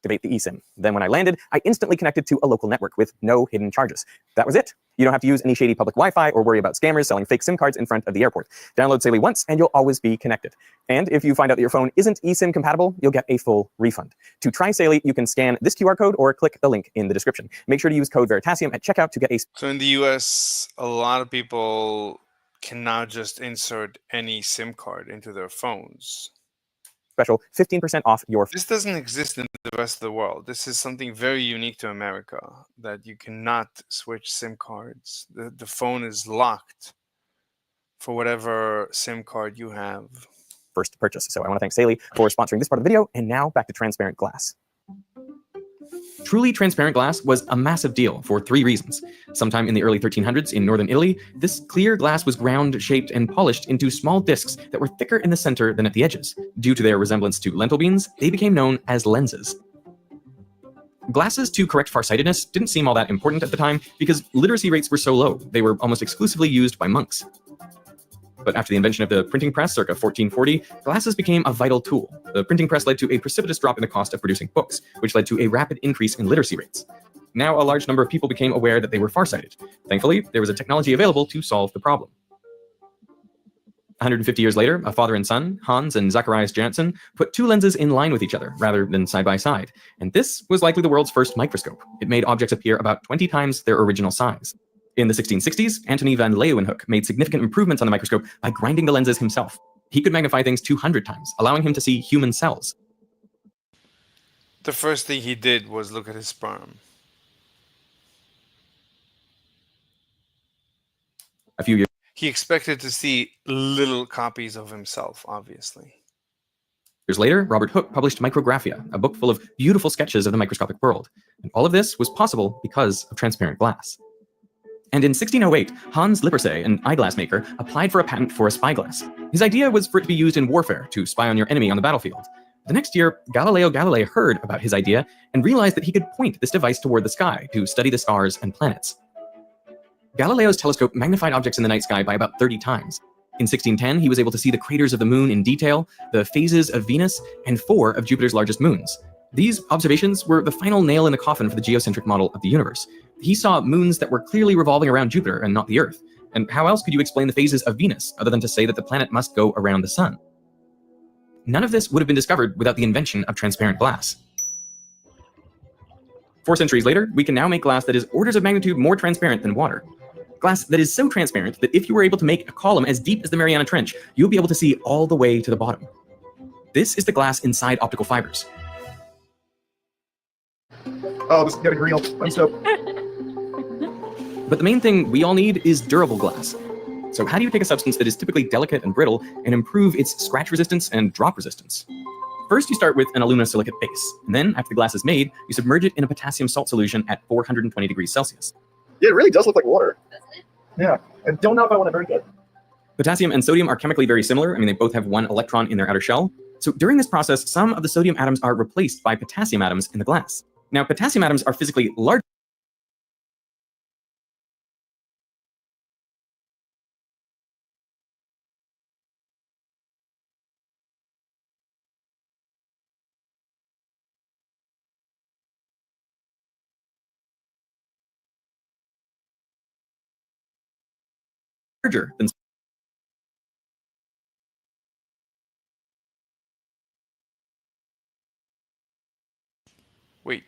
[SPEAKER 7] activate the eSIM. Then when I landed, I instantly connected to a local network with no hidden charges. That was it. You don't have to use any shady public Wi-Fi or worry about scammers selling fake SIM cards in front of the airport. Download Saley once and you'll always be connected. And if you find out that your phone isn't eSIM compatible, you'll get a full refund. To try Saley, you can scan this QR code or click the link in the description. Make sure to use code veritasium at checkout to get a...
[SPEAKER 2] So in the US, a lot of people can now just insert any SIM card into their phones.
[SPEAKER 7] Special 15% off your...
[SPEAKER 2] This doesn't exist in the rest of the world. This is something very unique to America, that you cannot switch SIM cards. The phone is locked for whatever SIM card you have.
[SPEAKER 7] First purchase. So I want to thank Saley for sponsoring this part of the video. And now back to transparent glass. Truly transparent glass was a massive deal for 3 reasons. Sometime in the early 1300s in northern Italy, this clear glass was ground, shaped, and polished into small discs that were thicker in the center than at the edges. Due to their resemblance to lentil beans, they became known as lenses. Glasses to correct farsightedness didn't seem all that important at the time because literacy rates were so low, they were almost exclusively used by monks. But after the invention of the printing press circa 1440, glasses became a vital tool. The printing press led to a precipitous drop in the cost of producing books, which led to a rapid increase in literacy rates. now a large number of people became aware that they were farsighted. Thankfully, there was a technology available to solve the problem. 150 years later, a father and son, Hans and Zacharias Janssen, put two lenses in line with each other rather than side by side. And this was likely the world's first microscope. It made objects appear about 20 times their original size. In the 1660s, Antony van Leeuwenhoek made significant improvements on the microscope by grinding the lenses himself. He could magnify things 200 times, allowing him to see human cells.
[SPEAKER 2] The first thing he did was look at his sperm.
[SPEAKER 7] A few years
[SPEAKER 2] He expected to see little copies of himself, obviously.
[SPEAKER 7] later, Robert Hooke published Micrographia, a book full of beautiful sketches of the microscopic world. And all of this was possible because of transparent glass. And in 1608, Hans Lippershey, an eyeglass maker, applied for a patent for a spyglass. His idea was for it to be used in warfare to spy on your enemy on the battlefield. The next year, Galileo Galilei heard about his idea and realized that he could point this device toward the sky to study the stars and planets. Galileo's telescope magnified objects in the night sky by about 30 times. In 1610, he was able to see the craters of the moon in detail, the phases of Venus, and 4 of Jupiter's largest moons. These observations were the final nail in the coffin for the geocentric model of the universe. He saw moons that were clearly revolving around Jupiter and not the Earth. And how else could you explain the phases of Venus other than to say that the planet must go around the sun? None of this would have been discovered without the invention of transparent glass. 4 centuries later, we can now make glass that is orders of magnitude more transparent than water. Glass that is so transparent that if you were able to make a column as deep as the Mariana Trench, you'll be able to see all the way to the bottom. This is the glass inside optical fibers.
[SPEAKER 4] Oh, this is getting real. I'm so...
[SPEAKER 7] But the main thing we all need is durable glass. So how do you take a substance that is typically delicate and brittle and improve its scratch resistance and drop resistance? First, you start with an aluminosilicate base. And then, after the glass is made, you submerge it in a potassium salt solution at 420 degrees Celsius.
[SPEAKER 4] Yeah, it really does look like water. Yeah, I don't know if I want to drink it.
[SPEAKER 7] Potassium and sodium are chemically very similar. I mean, they both have 1 electron in their outer shell. So during this process, some of the sodium atoms are replaced by potassium atoms in the glass. Now, potassium atoms are physically larger than
[SPEAKER 2] Wait,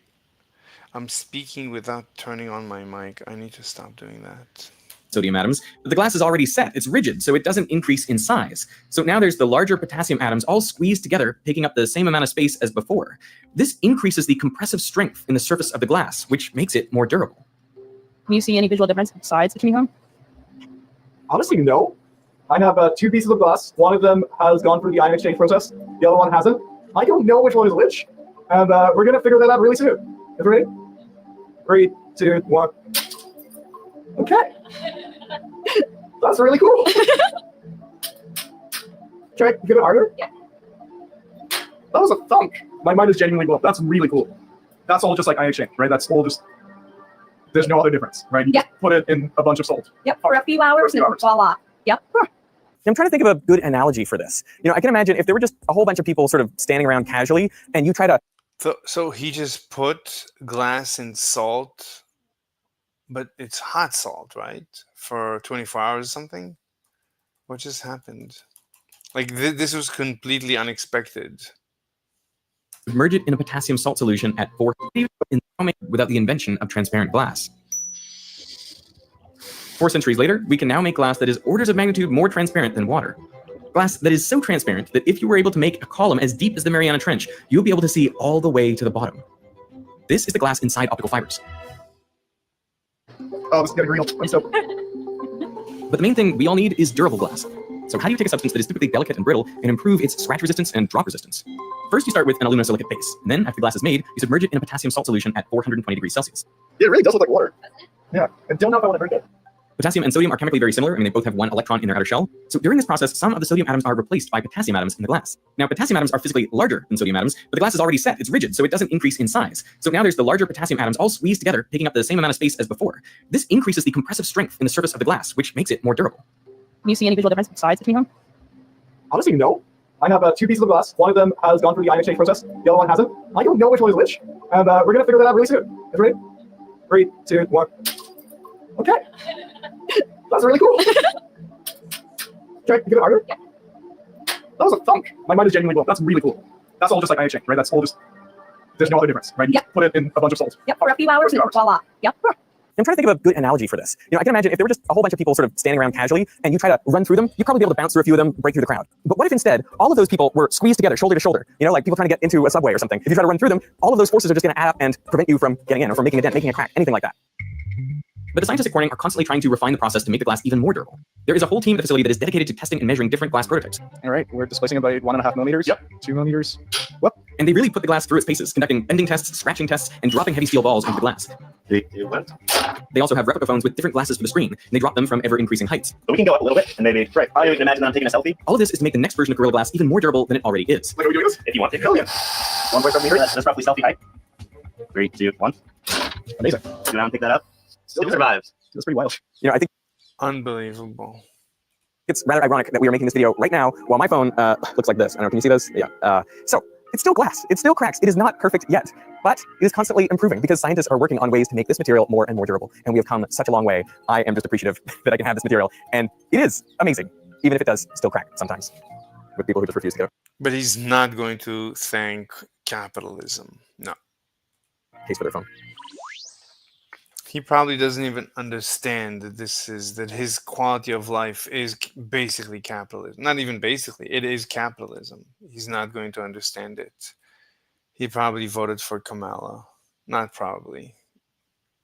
[SPEAKER 2] I'm speaking without turning on my mic. I need to stop doing that.
[SPEAKER 7] sodium atoms, but the glass is already set. It's rigid, so it doesn't increase in size. So now there's the larger potassium atoms all squeezed together, taking up the same amount of space as before. This increases the compressive strength in the surface of the glass, which makes it more durable.
[SPEAKER 5] Can you see any visual difference size between them?
[SPEAKER 4] Honestly, no. I have 2 pieces of glass. One of them has gone through the ion exchange process. The other one hasn't. I don't know which one is which. And we're going to figure that out really soon. You ready? 3, 2, 1. Okay. That's really cool. Can I give it harder?
[SPEAKER 5] Yeah.
[SPEAKER 4] That was a thunk. My mind is genuinely blown. That's really cool. That's all just like ion exchange, right? That's all just, there's no other difference, right? You
[SPEAKER 5] Yep.
[SPEAKER 4] just put it in a bunch of salt.
[SPEAKER 5] Yep, for a few hours and voila. Yep.
[SPEAKER 7] I'm trying to think of a good analogy for this. You know, I can imagine if there were just a whole bunch of people sort of standing around casually and you try to...
[SPEAKER 2] So he just put glass in salt, but it's hot salt, right? For 24 hours or something? What just happened? Like, this was completely unexpected.
[SPEAKER 7] Submerge it in a potassium salt solution at 420 without the invention of transparent glass. 4 centuries later, we can now make glass that is orders of magnitude more transparent than water. Glass that is so transparent that if you were able to make a column as deep as the Mariana Trench, you'll be able to see all the way to the bottom. This is the glass inside optical fibers.
[SPEAKER 4] Oh, this is getting real. I'm so...
[SPEAKER 7] But the main thing we all need is durable glass. So how do you take a substance that is typically delicate and brittle and improve its scratch resistance and drop resistance? First, you start with an aluminosilicate base. And then, after the glass is made, you submerge it in a potassium salt solution at 420 degrees Celsius.
[SPEAKER 4] Yeah, it really does look like water. Yeah, I don't know if I want to drink it.
[SPEAKER 7] Potassium and sodium are chemically very similar. I mean, they both have 1 electron in their outer shell. So during this process, some of the sodium atoms are replaced by potassium atoms in the glass. Now, potassium atoms are physically larger than sodium atoms, but the glass is already set. It's rigid, so it doesn't increase in size. So now there's the larger potassium atoms all squeezed together, taking up the same amount of space as before. This increases the compressive strength in the surface of the glass, which makes it more durable.
[SPEAKER 5] Can you see any visual difference size between them?
[SPEAKER 4] Honestly, no. I have 2 pieces of glass. One of them has gone through the ion exchange process. The other one hasn't. I don't know which one is which. And we're going to figure that out really soon. You ready? 3, 2, 1. Okay. That's really cool. Okay, give it harder. That was a thunk. My mind is genuinely blown. That's really cool. That's all just like IHing, right? That's all just, there's no other difference, right? You put it in a bunch of salt.
[SPEAKER 5] Yep, for a few hours and voila. Yep.
[SPEAKER 7] I'm trying to think of a good analogy for this. I can imagine if there were just a whole bunch of people sort of standing around casually and you try to run through them, you'd probably be able to bounce through a few of them, break through the crowd. But what if instead all of those people were squeezed together, shoulder to shoulder, like people trying to get into a subway or something? If you try to run through them, all of those forces are just going to add up and prevent you from getting in or from making a dent, making a crack, anything like that. But the scientists at Corning are constantly trying to refine the process to make the glass even more durable. There is a whole team at the facility that is dedicated to testing and measuring different glass prototypes.
[SPEAKER 4] All right, we're displacing about 1.5 millimeters. Yep. 2 millimeters. Whoop.
[SPEAKER 7] And they really put the glass through its paces, conducting bending tests, scratching tests, and dropping heavy steel balls into the glass.
[SPEAKER 4] It went.
[SPEAKER 7] They also have replica phones with different glasses for the screen, and they drop them from ever-increasing heights.
[SPEAKER 4] But we can go up a little bit, and maybe, right, I would imagine that I'm taking a selfie.
[SPEAKER 7] All of this is to make the next version of Gorilla Glass even more durable than it already is.
[SPEAKER 4] Wait, are we doing this? If you want to. Hell yeah. 1.7 meters, that's roughly selfie height. 3, 2, 1. Amazing. Go down and pick that up. Still survives. That's pretty wild.
[SPEAKER 7] I think
[SPEAKER 2] Unbelievable.
[SPEAKER 7] it's rather ironic that we are making this video right now while my phone looks like this. I don't know, can you see this? Yeah. So it's still glass. It still cracks. It is not perfect yet, but it is constantly improving because scientists are working on ways to make this material more and more durable. And we have come such a long way. I am just appreciative that I can have this material. And it is amazing, even if it does still crack sometimes with people who just refuse to go.
[SPEAKER 2] But he's not going to thank capitalism. No.
[SPEAKER 7] Case for their phone.
[SPEAKER 2] He probably doesn't even understand that his quality of life is basically capitalism. Not even basically, it is capitalism. He's not going to understand it. He probably voted for Kamala. Not probably.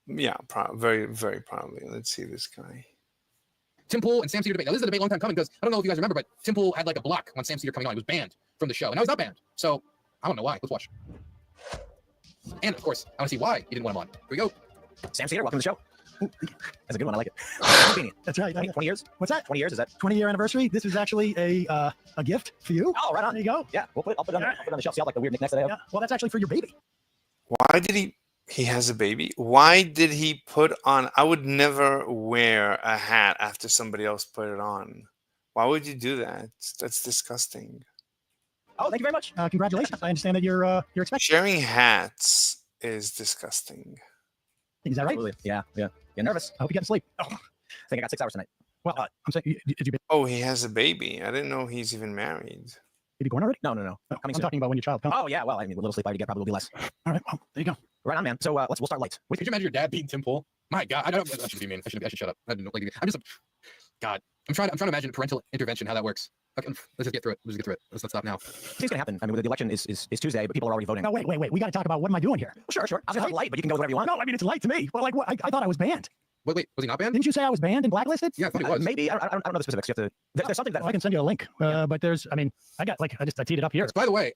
[SPEAKER 2] Yeah, very, very probably. Let's see this guy.
[SPEAKER 6] Tim Pool and Sam Cedar debate. Now, this is a debate a long time coming because I don't know if you guys remember, but Tim Pool had like a block on Sam Cedar coming on. He was banned from the show. And now he's not banned. So I don't know why. Let's watch. And of course, I want to see why he didn't want him on. Here we go.
[SPEAKER 7] Sam Cedar, welcome to the show. Ooh, that's a good one. I like it.
[SPEAKER 9] That's right.
[SPEAKER 7] 20 years?
[SPEAKER 9] What's that?
[SPEAKER 7] 20 years, is that?
[SPEAKER 9] 20-year anniversary. This is actually a gift for you.
[SPEAKER 7] Oh, right on.
[SPEAKER 9] There you go.
[SPEAKER 7] Yeah, I'll put it on the shelf. See all like the weird knickknacks that I have?
[SPEAKER 9] Yeah. Well, that's actually for your baby.
[SPEAKER 2] Why did he has a baby? Why did he put on, I would never wear a hat after somebody else put it on. Why would you do that? That's disgusting.
[SPEAKER 9] Oh, thank you very much. Congratulations. I understand that you're expecting.
[SPEAKER 2] Sharing hats is disgusting.
[SPEAKER 9] Is that right?
[SPEAKER 7] Absolutely. Yeah. Get nervous.
[SPEAKER 9] I hope you get to sleep.
[SPEAKER 7] I think I got 6 hours tonight.
[SPEAKER 9] Well, I'm saying, did you
[SPEAKER 2] Oh, he has a baby. I didn't know he's even married.
[SPEAKER 9] baby born already?
[SPEAKER 7] No.
[SPEAKER 9] I'm
[SPEAKER 7] Coming soon.
[SPEAKER 9] talking about when your child comes.
[SPEAKER 7] Oh, yeah. Well, I mean, a little sleep I get probably will be less.
[SPEAKER 9] All right. Well, there you go.
[SPEAKER 7] Right on, man. So we'll start light.
[SPEAKER 6] Could you imagine your dad beating Tim Pool? My God, I should be mean. I should shut up. I'm trying to imagine parental intervention, how that works. Okay, let's just get through it. Let's stop now.
[SPEAKER 7] It's going to happen. I mean, the election is Tuesday, but people are already voting.
[SPEAKER 9] No, wait. We got to talk about what am I doing here?
[SPEAKER 7] Well, sure. I was going to light, but you can go whatever you want.
[SPEAKER 9] No, I mean, it's light to me. Well, like, what? I thought I was banned.
[SPEAKER 6] Wait, was he not banned?
[SPEAKER 9] Didn't you say I was banned and blacklisted?
[SPEAKER 6] Yeah, I thought he was.
[SPEAKER 7] Maybe. I don't know the specifics. You have to. There's something that
[SPEAKER 9] I can send you a link. But there's, I mean, I teed it up here.
[SPEAKER 6] By the way,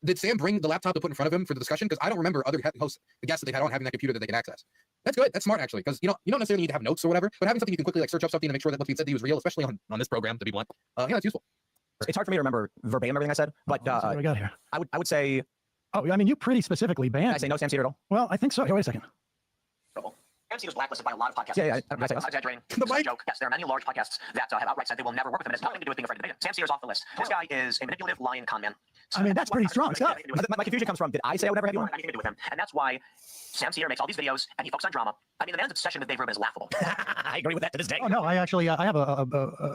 [SPEAKER 6] did Sam bring the laptop to put in front of him for the discussion? Because I don't remember other hosts, the guests that they had on having that computer that they can access. That's good. That's smart, actually, because you don't necessarily need to have notes or whatever, but having something you can quickly like search up something to make sure that what's being said to you is real, especially on this program, to be blunt. Yeah, that's useful.
[SPEAKER 7] It's hard for me to remember verbatim everything I said, but
[SPEAKER 9] what do we got here?
[SPEAKER 7] I would say.
[SPEAKER 9] Oh, I mean, you pretty specifically banned.
[SPEAKER 7] Did I say no Sam Cedar at all?
[SPEAKER 9] Well, I think so. Here, wait a second.
[SPEAKER 7] Sam Cedar's blacklisted by a lot of podcasts.
[SPEAKER 9] Yeah.
[SPEAKER 7] I'm not exaggerating. It's a joke. Yes, there are many large podcasts that have outright said they will never work with him. It has nothing to do with being afraid to debate him. Sam Cedar's off the list. This guy is a manipulative, lying con man.
[SPEAKER 9] I mean, that's pretty strong stuff.
[SPEAKER 7] My confusion comes from, did I say I would never have you on?
[SPEAKER 9] Anything
[SPEAKER 7] to do with him. And that's why Sam Cedar makes all these videos and he focuses on drama. I mean, the man's obsession with Dave Rubin is laughable. I agree with that to this day.
[SPEAKER 9] Oh, no, I actually, I have a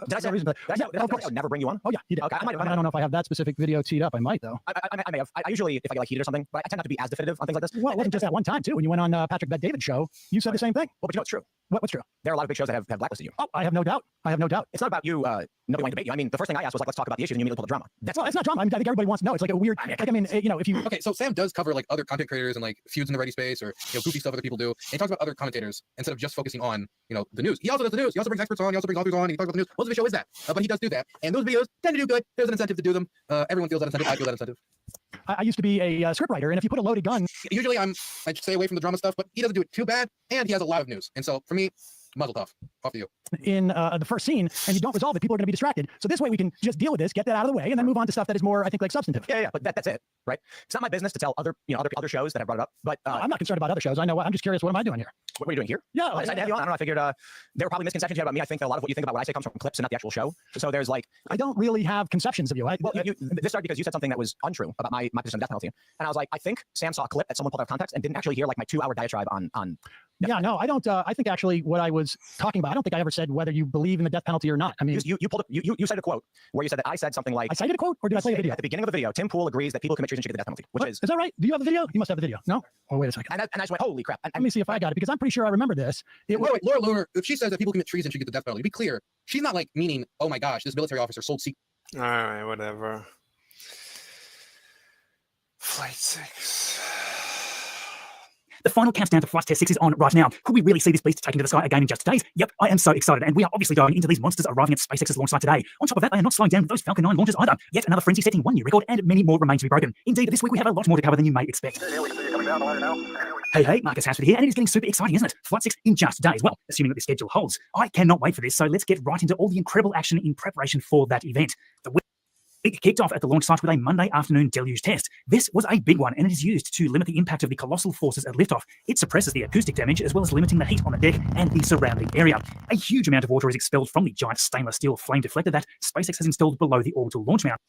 [SPEAKER 7] did I say
[SPEAKER 9] reason, but
[SPEAKER 7] did I would never bring you on?
[SPEAKER 9] Oh, yeah, you did.
[SPEAKER 7] Okay, I
[SPEAKER 9] don't know if I have that specific video teed up. I might, though.
[SPEAKER 7] I may have. I usually, if I get like heated or something, but I tend not to be as definitive on things like this.
[SPEAKER 9] Well, it wasn't just that one time, too. When you went on Patrick Bet David's show, you said the same thing.
[SPEAKER 7] Well, but you know it's true.
[SPEAKER 9] What's true?
[SPEAKER 7] There are a lot of big shows that have blacklisted you.
[SPEAKER 9] Oh, I have no doubt. It's
[SPEAKER 7] not about you nobody wanting to debate you. I mean, the first thing I asked was like, let's talk about the issues, and you immediately pulled the drama.
[SPEAKER 9] It's not drama. I think everybody wants to know. It's like a weird, if you...
[SPEAKER 6] Okay, so Sam does cover like other content creators and like feuds in the ready space or goofy stuff other people do. And he talks about other commentators instead of just focusing on, the news. He also does the news. He also brings experts on. He also brings authors on. And he talks about the news. Most of the show is that. But he does do that. And those videos tend to do good. There's an incentive to do them. Everyone feels that incentive. I feel that incentive.
[SPEAKER 9] I used to be a scriptwriter, and if you put a loaded gun...
[SPEAKER 6] Usually I stay away from the drama stuff, but he doesn't do it too bad, and he has a lot of news. And so for me, muzzle tough. Off to you.
[SPEAKER 9] In the first scene, and you don't resolve it, people are going to be distracted. So this way we can just deal with this, get that out of the way, and then move on to stuff that is more, I think, like substantive.
[SPEAKER 7] Yeah, but that's it, right? It's not my business to tell other shows that have brought it up, but
[SPEAKER 9] I'm not concerned about other shows. I know what I'm just curious. What am I doing here?
[SPEAKER 7] What are you doing here?
[SPEAKER 9] Yeah,
[SPEAKER 7] I have you on. I don't know. I figured there were probably misconceptions you had about me. I think that a lot of what you think about what I say comes from clips and not the actual show. So there's like
[SPEAKER 9] I don't really have conceptions of you.
[SPEAKER 7] This started because you said something that was untrue about my position on the death penalty, and I was like, I think Sam saw a clip that someone pulled out of context and didn't actually hear like my 2-hour diatribe on
[SPEAKER 9] Yeah, no, I don't. I think actually what I was talking about, I don't think I ever said whether you believe in the death penalty or not. I mean,
[SPEAKER 7] You pulled up, you cited a quote where you said that I said something like,
[SPEAKER 9] I cited a quote, or did I play a video?
[SPEAKER 7] at the beginning of the video, Tim Pool agrees that people who commit treason should get the death penalty, which
[SPEAKER 9] Is that right? Do you have the video? You must have the video. No? Oh, wait a second.
[SPEAKER 7] and I just went, holy crap.
[SPEAKER 9] Let me see if I got it, because I'm pretty sure I remember this.
[SPEAKER 6] Wait, Laura Lunar, if she says that people who commit treason should get the death penalty, to be clear, she's not like meaning, oh my gosh, this military officer sold secret.
[SPEAKER 2] All right, whatever. Flight 6.
[SPEAKER 9] The final countdown to Flight Test 6 is on right now. Could we really see this beast taken to the sky again in just days? Yep, I am so excited, and we are obviously diving into these monsters arriving at SpaceX's launch site today. On top of that, they are not slowing down with those Falcon 9 launches either. Yet another frenzy setting one new record, and many more remain to be broken. Indeed, this week we have a lot more to cover than you may expect. Hey, Marcus Hansford here, and it is getting super exciting, isn't it? Flight 6 in just days. Well, assuming that the schedule holds. I cannot wait for this, so let's get right into all the incredible action in preparation for that event. The week kicked off at the launch site with a Monday afternoon deluge test. This was a big one, and it is used to limit the impact of the colossal forces at liftoff. It suppresses the acoustic damage, as well as limiting the heat on the deck and the surrounding area. A huge amount of water is expelled from the giant stainless steel flame deflector that SpaceX has installed below the orbital launch mount.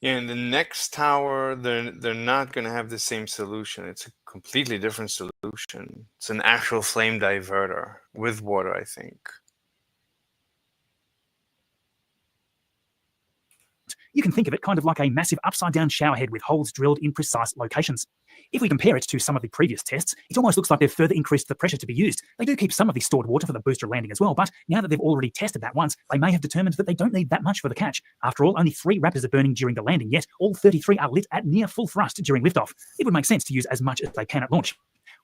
[SPEAKER 2] Yeah, in the next tower, they're not going to have the same solution. It's a completely different solution. It's an actual flame diverter with water, I think.
[SPEAKER 9] You can think of it kind of like a massive upside-down shower head with holes drilled in precise locations. If we compare it to some of the previous tests, it almost looks like they've further increased the pressure to be used. They do keep some of the stored water for the booster landing as well, but now that they've already tested that once, they may have determined that they don't need that much for the catch. After all, only 3 Raptors are burning during the landing, yet all 33 are lit at near full thrust during liftoff. It would make sense to use as much as they can at launch.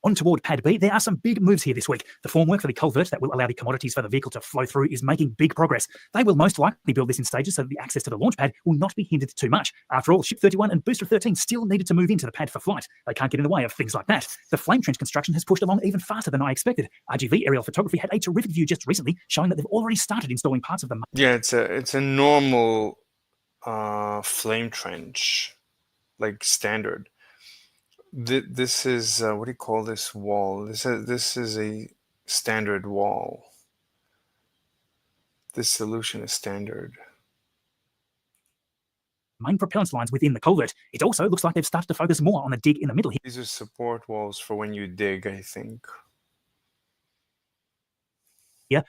[SPEAKER 9] On toward Pad B, there are some big moves here this week. The formwork for the culvert that will allow the commodities for the vehicle to flow through is making big progress. They will most likely build this in stages so that the access to the launch pad will not be hindered too much. After all, Ship 31 and Booster 13 still needed to move into the pad for flight. They can't get in the way of things like that. The flame trench construction has pushed along even faster than I expected. RGV aerial photography had a terrific view just recently showing that they've already started installing parts of the...
[SPEAKER 2] Yeah, it's a normal flame trench, like standard. This is what do you call this wall? This is a standard wall. This solution is standard.
[SPEAKER 9] Main propellant lines within the culvert. It also looks like they've started to focus more on the dig in the middle here.
[SPEAKER 2] These are support walls for when you dig, I think.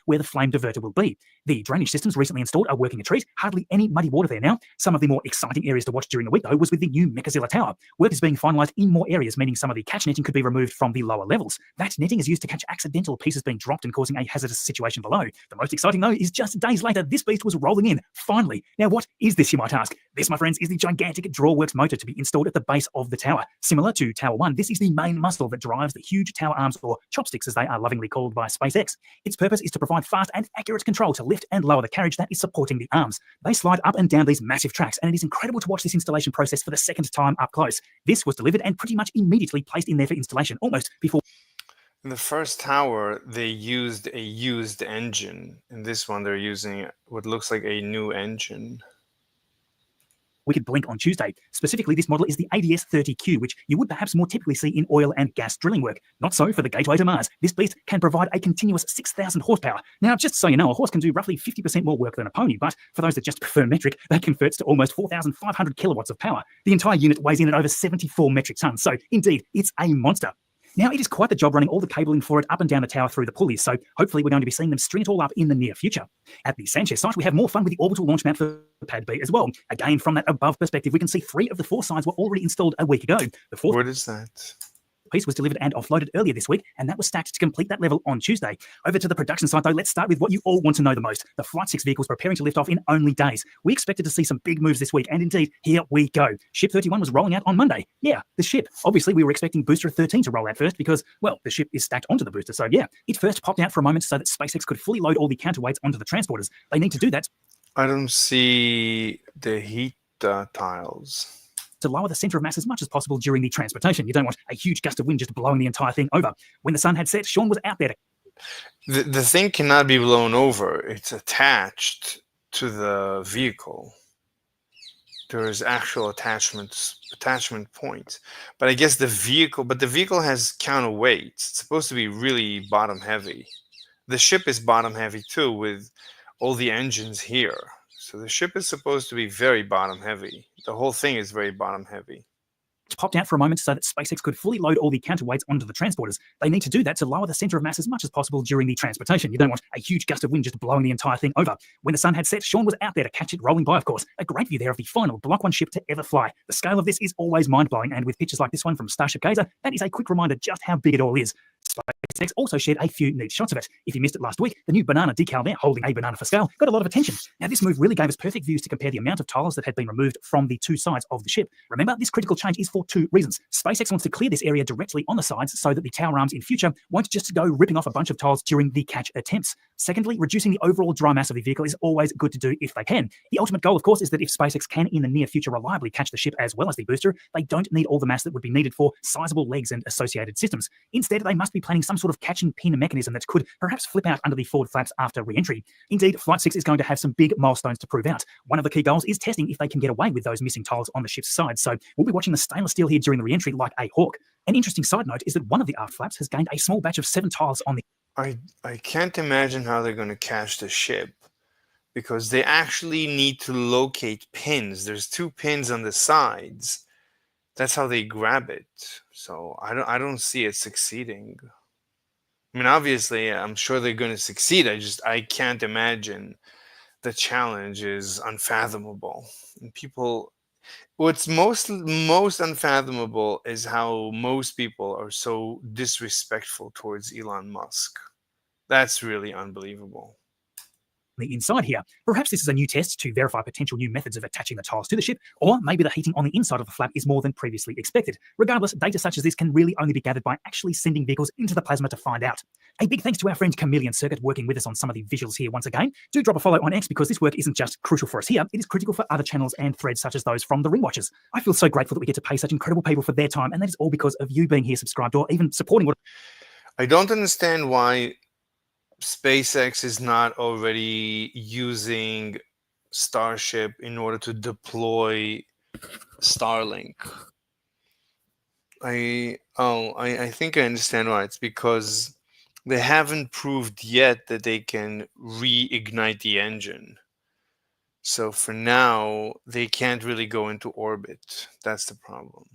[SPEAKER 9] Where the flame diverter will be. The drainage systems recently installed are working a treat. Hardly any muddy water there now. Some of the more exciting areas to watch during the week, though, was with the new Mechazilla Tower. Work is being finalised in more areas, meaning some of the catch netting could be removed from the lower levels. That netting is used to catch accidental pieces being dropped and causing a hazardous situation below. The most exciting, though, is just days later, this beast was rolling in, finally. Now, what is this, you might ask? This, my friends, is the gigantic Drawworks motor to be installed at the base of the tower. Similar to Tower 1, this is the main muscle that drives the huge tower arms, or chopsticks as they are lovingly called by SpaceX. Its purpose is to provide fast and accurate control to lift and lower the carriage that is supporting the arms. They slide up and down these massive tracks, and it is incredible to watch this installation process for the second time up close. This was delivered and pretty much immediately placed in there for installation, almost before...
[SPEAKER 2] In the first tower, they used a used engine. In this one, they're using what looks like a new engine.
[SPEAKER 9] We could blink on Tuesday. Specifically, this model is the ADS-30Q, which you would perhaps more typically see in oil and gas drilling work. Not so for the Gateway to Mars. This beast can provide a continuous 6,000 horsepower. Now, just so you know, a horse can do roughly 50% more work than a pony, but for those that just prefer metric, that converts to almost 4,500 kilowatts of power. The entire unit weighs in at over 74 metric tons, so indeed, it's a monster. Now, it is quite the job running all the cabling for it up and down the tower through the pulleys, so hopefully we're going to be seeing them string it all up in the near future. At the Sanchez site, we have more fun with the orbital launch mount for Pad B as well. Again, from that above perspective, we can see 3 of the 4 sides were already installed a week ago. The 4th
[SPEAKER 2] What is that?
[SPEAKER 9] piece was delivered and offloaded earlier this week, and that was stacked to complete that level on Tuesday. Over to the production site, though, let's start with what you all want to know the most. The Flight 6 vehicles preparing to lift off in only days. We expected to see some big moves this week, and indeed, here we go. Ship 31 was rolling out on Monday. Yeah, the ship. Obviously, we were expecting Booster 13 to roll out first because, well, the ship is stacked onto the booster, so yeah. It first popped out for a moment so that SpaceX could fully load all the counterweights onto the transporters. They need to do that
[SPEAKER 2] I don't see the heat tiles.
[SPEAKER 9] to lower the center of mass as much as possible during the transportation. You don't want a huge gust of wind just blowing the entire thing over. When the sun had set, Sean was out there.
[SPEAKER 2] The thing cannot be blown over. It's attached to the vehicle. There is actual attachment points. But I guess the vehicle has counterweights. It's supposed to be really bottom heavy. The ship is bottom heavy too, with all the engines here. So the ship is supposed to be very bottom heavy. The whole thing is very bottom heavy.
[SPEAKER 9] popped out for a moment so that SpaceX could fully load all the counterweights onto the transporters. They need to do that to lower the center of mass as much as possible during the transportation. You don't want a huge gust of wind just blowing the entire thing over. When the sun had set, Sean was out there to catch it rolling by, of course. A great view there of the final Block 1 ship to ever fly. The scale of this is always mind-blowing, and with pictures like this one from Starship Gaza, that is a quick reminder just how big it all is. SpaceX also shared a few neat shots of it. If you missed it last week, the new banana decal there, holding a banana for scale, got a lot of attention. Now, this move really gave us perfect views to compare the amount of tiles that had been removed from the two sides of the ship. Remember, this critical change is for two reasons. SpaceX wants to clear this area directly on the sides so that the tower arms in future won't just go ripping off a bunch of tiles during the catch attempts. Secondly, reducing the overall dry mass of the vehicle is always good to do if they can. The ultimate goal, of course, is that if SpaceX can in the near future reliably catch the ship as well as the booster, they don't need all the mass that would be needed for sizable legs and associated systems. Instead, they must be planning some sort of catch and pin mechanism that could perhaps flip out under the forward flaps after re-entry. Indeed, Flight 6 is going to have some big milestones to prove out. One of the key goals is testing if they can get away with those missing tiles on the ship's side, so we'll be watching the stainless steel here during the re-entry like a hawk. An interesting side note is that one of the aft flaps has gained a small batch of 7 tiles on the...
[SPEAKER 2] I can't imagine how they're going to catch the ship, because they actually need to locate pins. There's 2 pins on the sides. That's how they grab it. So I don't see it succeeding. I mean, obviously, I'm sure they're going to succeed. I can't imagine. The challenge is unfathomable. And people, what's most unfathomable is how most people are so disrespectful towards Elon Musk. That's really unbelievable.
[SPEAKER 9] The inside here. Perhaps this is a new test to verify potential new methods of attaching the tiles to the ship, or maybe the heating on the inside of the flap is more than previously expected. Regardless, data such as this can really only be gathered by actually sending vehicles into the plasma to find out. A big thanks to our friend Chameleon Circuit working with us on some of the visuals here once again. Do drop a follow on X because this work isn't just crucial for us here, it is critical for other channels and threads such as those from the Ring Watchers. I feel so grateful that we get to pay such incredible people for their time, and that is all because of you being here subscribed or even supporting what...
[SPEAKER 2] I don't understand why SpaceX is not already using Starship in order to deploy Starlink. I think I understand why. It's because they haven't proved yet that they can reignite the engine. So for now, they can't really go into orbit. That's the problem.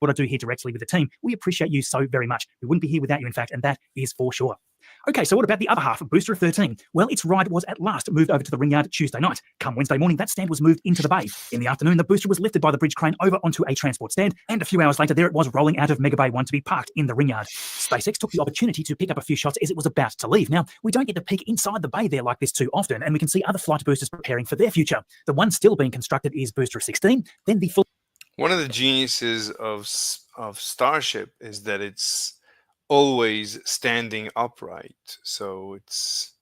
[SPEAKER 9] What I do here directly with the team, we appreciate you so very much. We wouldn't be here without you, in fact, and that is for sure. Okay, so what about the other half of Booster 13? Well, its ride was at last moved over to the ring yard Tuesday night. Come Wednesday morning, that stand was moved into the bay. In the afternoon, the booster was lifted by the bridge crane over onto a transport stand, and a few hours later, there it was rolling out of Mega Bay 1 to be parked in the ring yard. SpaceX took the opportunity to pick up a few shots as it was about to leave. Now, we don't get to peek inside the bay there like this too often, and we can see other flight boosters preparing for their future. The one still being constructed is Booster 16, then the full...
[SPEAKER 2] One of the geniuses of Starship is that it's always standing upright, so it's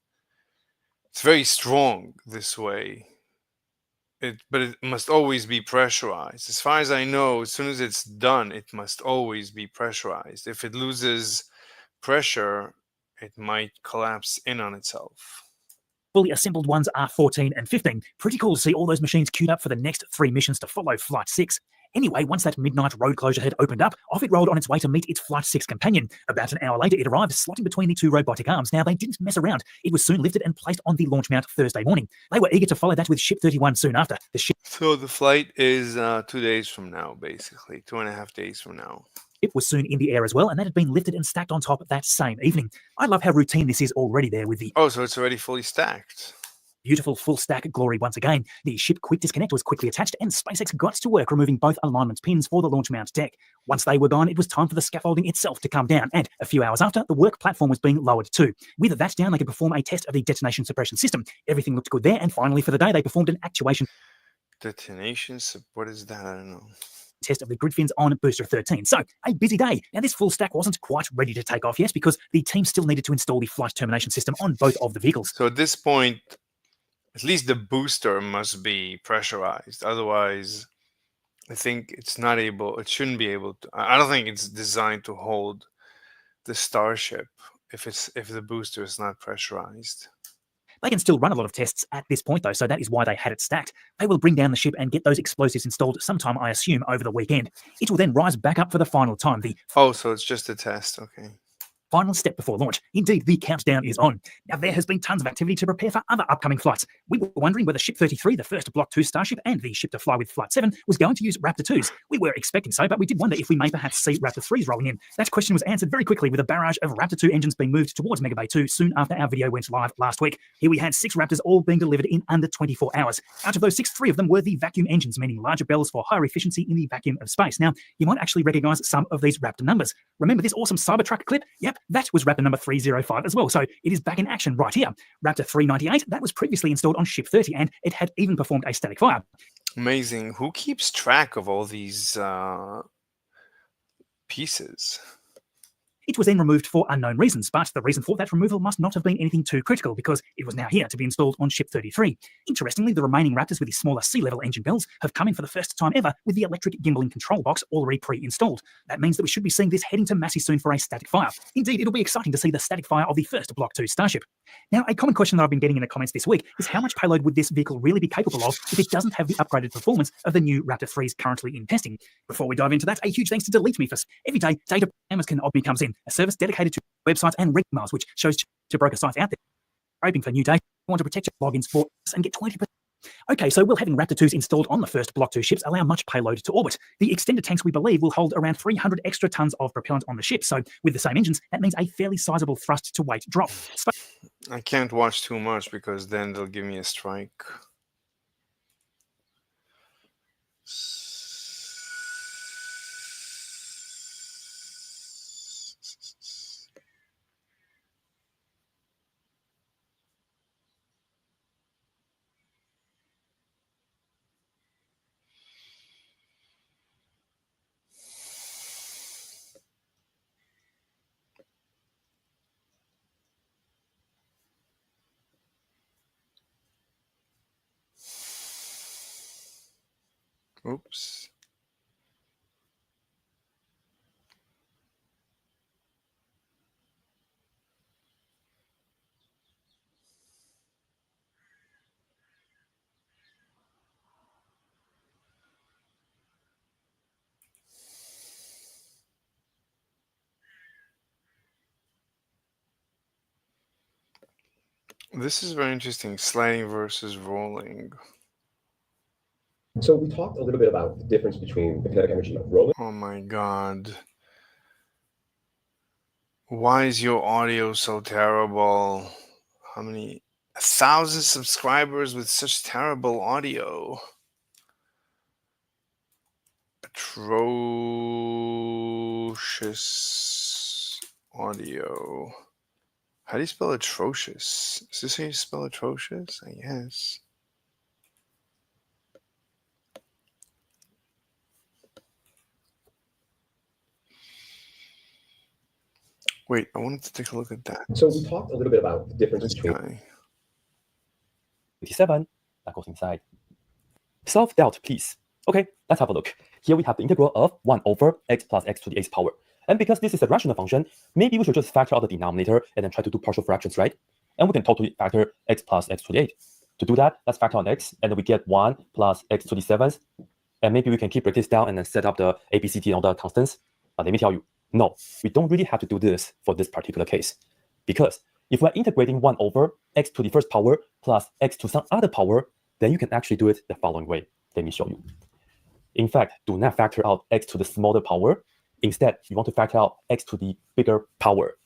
[SPEAKER 2] very strong this way. But it must always be pressurized. As far as I know, as soon as it's done, it must always be pressurized. If it loses pressure, it might collapse in on itself.
[SPEAKER 9] Fully assembled ones are 14 and 15. Pretty cool to see all those machines queued up for the next 3 missions to follow Flight 6. Anyway, once that midnight road closure had opened up, off it rolled on its way to meet its Flight 6 companion. About an hour later, it arrived, slotting between the 2 robotic arms. Now, they didn't mess around. It was soon lifted and placed on the launch mount Thursday morning. They were eager to follow that with Ship 31 soon after. The ship...
[SPEAKER 2] So the flight is 2 days from now, basically. 2.5 days from now.
[SPEAKER 9] It was soon in the air as well, and that had been lifted and stacked on top that same evening. I love how routine this is already there with the...
[SPEAKER 2] Oh, so it's already fully stacked.
[SPEAKER 9] Beautiful full stack glory once again. The ship quick disconnect was quickly attached, and SpaceX got to work removing both alignment pins for the launch mount deck. Once they were gone, it was time for the scaffolding itself to come down, and a few hours after, the work platform was being lowered too. With that down, they could perform a test of the detonation suppression system. Everything looked good there, and finally for the day, they performed an actuation...
[SPEAKER 2] Detonation? What is that? I don't know.
[SPEAKER 9] Test of the grid fins on Booster 13. So, a busy day. Now, this full stack wasn't quite ready to take off yet because the team still needed to install the flight termination system on both of the vehicles.
[SPEAKER 2] So at this point, at least the booster must be pressurized. Otherwise, I think it shouldn't be able to. I don't think it's designed to hold the Starship if the booster is not pressurized.
[SPEAKER 9] They can still run a lot of tests at this point, though, so that is why they had it stacked. They will bring down the ship and get those explosives installed sometime, I assume, over the weekend. It will then rise back up for the final time.
[SPEAKER 2] Oh, so it's just a test, okay.
[SPEAKER 9] final step before launch. Indeed, the countdown is on. Now, there has been tons of activity to prepare for other upcoming flights. We were wondering whether Ship 33, the first Block 2 Starship and the ship to fly with Flight 7, was going to use Raptor 2s. We were expecting so, but we did wonder if we may perhaps see Raptor 3s rolling in. That question was answered very quickly with a barrage of Raptor 2 engines being moved towards Mega Bay 2 soon after our video went live last week. Here we had 6 Raptors all being delivered in under 24 hours. Out of those 6, 3 of them were the vacuum engines, meaning larger bells for higher efficiency in the vacuum of space. Now, you might actually recognize some of these Raptor numbers. Remember this awesome Cybertruck clip? Yep, that was Raptor number 305 as well, so it is back in action right here. Raptor 398, that was previously installed on Ship 30, and it had even performed a static fire.
[SPEAKER 2] Amazing. Who keeps track of all these pieces?
[SPEAKER 9] It was then removed for unknown reasons, but the reason for that removal must not have been anything too critical because it was now here to be installed on Ship 33. Interestingly, the remaining Raptors with the smaller sea-level engine bells have come in for the first time ever with the electric gimbaling control box already pre-installed. That means that we should be seeing this heading to Massey soon for a static fire. Indeed, it'll be exciting to see the static fire of the first Block 2 Starship. Now, a common question that I've been getting in the comments this week is how much payload would this vehicle really be capable of if it doesn't have the upgraded performance of the new Raptor 3s currently in testing? Before we dive into that, a huge thanks to Delete Me for every day data Amazon Obby comes in, a service dedicated to websites and emails, which shows to broker sites out there hoping for new data. You want to protect your logins for us and get 20%. Okay, so will having Raptor 2s installed on the first Block 2 ships allow much payload to orbit? The extended tanks, we believe, will hold around 300 extra tons of propellant on the ship. So with the same engines, that means a fairly sizable thrust to weight drop.
[SPEAKER 2] I can't watch too much because then they'll give me a strike. Oops. This is very interesting. Sliding versus rolling.
[SPEAKER 10] So we talked a little bit about the difference between the kinetic energy of rolling.
[SPEAKER 2] Oh my god. Why is your audio so terrible? How many? 1,000 subscribers with such terrible audio. Atrocious audio. How do you spell atrocious? Is this how you spell atrocious? I guess. Wait, I wanted to take a look at that.
[SPEAKER 10] So we talked a little bit about the difference between.
[SPEAKER 7] 57, that goes inside. Self-doubt, please. Okay, let's have a look. Here we have the integral of 1 over x plus x to the 8th power. And because this is a rational function, maybe we should just factor out the denominator and then try to do partial fractions, right? And we can totally factor x plus x to the 8th. To do that, let's factor on x, and then we get 1 plus x to the 7th. And maybe we can keep this down and then set up the a, b, c, d, and all the constants. But let me tell you, no, we don't really have to do this for this particular case. Because if we're integrating 1 over x to the 1st power plus x to some other power, then you can actually do it the following way. Let me show you. In fact, do not factor out x to the smaller power. Instead, you want to factor out x to the bigger power.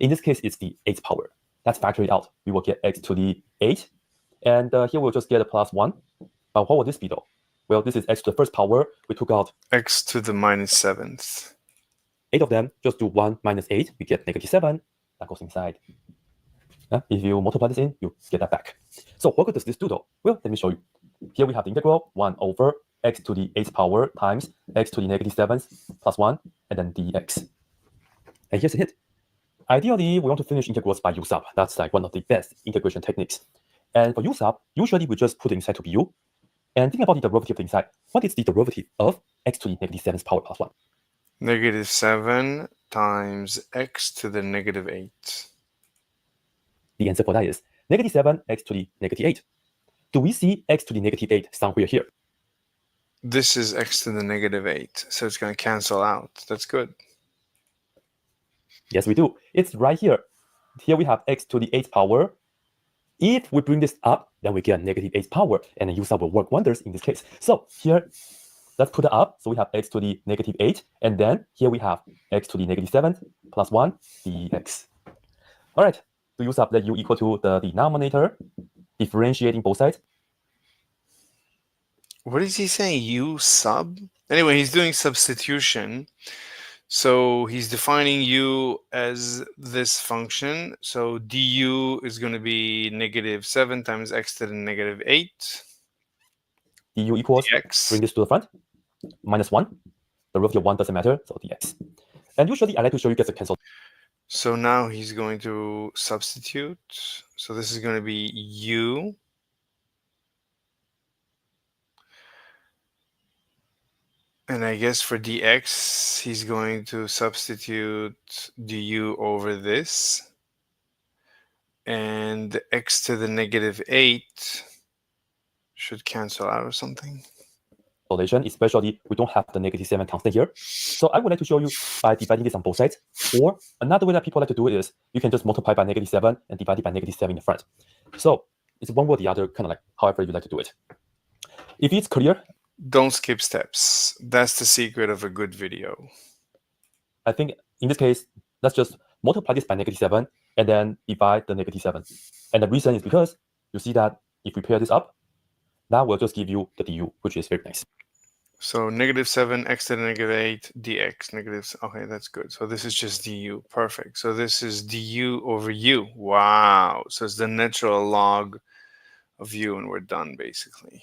[SPEAKER 7] In this case, it's the 8th power. Let's factor it out. We will get x to the 8. And here we'll just get a plus 1. But what will this be though? Well, this is x to the 1st power. We took out
[SPEAKER 2] x to the minus 7th.
[SPEAKER 7] 8 of them, just do 1 minus 8. We get negative 7. That goes inside. If you multiply this in, you get that back. So what does this do though? Well, let me show you. Here we have the integral 1 over x to the 8th power times x to the negative 7th plus 1, and then dx. And here's a hint. Ideally, we want to finish integrals by u sub. That's like one of the best integration techniques. And for u sub, usually we just put it inside to be u. And think about the derivative inside. What is the derivative of x to the negative 7th power plus 1?
[SPEAKER 2] Negative 7 times x to the negative 8.
[SPEAKER 7] The answer for that is negative 7 x to the negative 8. Do we see x to the negative 8 somewhere here?
[SPEAKER 2] This is x to the negative 8, so it's going to cancel out. That's good.
[SPEAKER 7] Yes, we do. It's right here. Here we have x to the 8th power. If we bring this up, then we get negative 8th power, and the u sub will work wonders in this case. So here, let's put it up. So we have x to the negative 8, and then here we have x to the negative 7 plus 1 dx. All right, to u sub let u equal to the denominator, differentiating both sides.
[SPEAKER 2] What is he saying? U sub? Anyway, he's doing substitution. So he's defining u as this function. So du is going to be negative 7 times x to the negative 8.
[SPEAKER 7] Du equals,
[SPEAKER 2] dx.
[SPEAKER 7] Bring this to the front, minus 1. The root of 1 doesn't matter, so dx. And usually I like to show you guys a cancel.
[SPEAKER 2] So now he's going to substitute. So this is going to be u. And I guess for dx, he's going to substitute du over this. And x to the negative 8 should cancel out or something.
[SPEAKER 7] Especially, we don't have the negative 7 constant here. So I would like to show you by dividing this on both sides. Or another way that people like to do it is you can just multiply by negative 7 and divide it by negative 7 in the front. So it's one way or the other, kind of like however you like to do it. If it's clear,
[SPEAKER 2] don't skip steps. That's the secret of a good video.
[SPEAKER 7] I think in this case, let's just multiply this by negative 7 and then divide the negative 7. And the reason is because you see that if we pair this up, that will just give you the du, which is very nice.
[SPEAKER 2] So negative 7 x to the negative 8 dx. Okay, that's good. So this is just du. Perfect. So this is du over u. Wow. So it's the natural log of u, and we're done basically.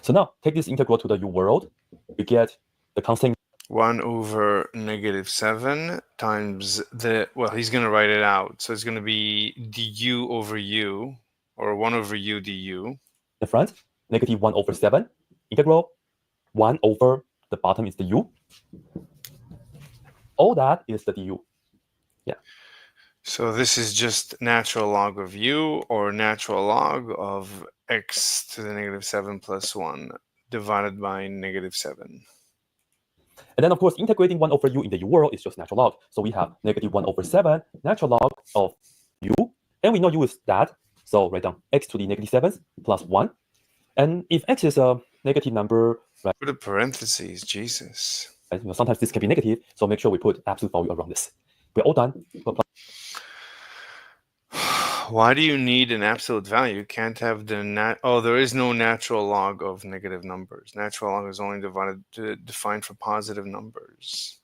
[SPEAKER 7] So now take this integral to the u world. We get the constant
[SPEAKER 2] 1 over negative 7 times the, well, he's going to write it out. So it's going to be du over u, or 1 over u du.
[SPEAKER 7] The front, negative 1 over 7, integral 1 over the bottom is the u. All that is the du. Yeah.
[SPEAKER 2] So this is just natural log of u, or natural log of x to the negative 7 plus 1 divided by negative 7.
[SPEAKER 7] And then, of course, integrating 1 over u in the u world is just natural log. So we have negative 1 over 7 natural log of u. And we know u is that. So write down x to the negative 7 plus 1. And if x is a negative number, right?
[SPEAKER 2] Put a parentheses, Jesus.
[SPEAKER 7] Right, sometimes this can be negative, so make sure we put absolute value around this. We're all done.
[SPEAKER 2] Why do you need an absolute value? You can't have the there is no natural log of negative numbers. Natural log is only defined for positive numbers.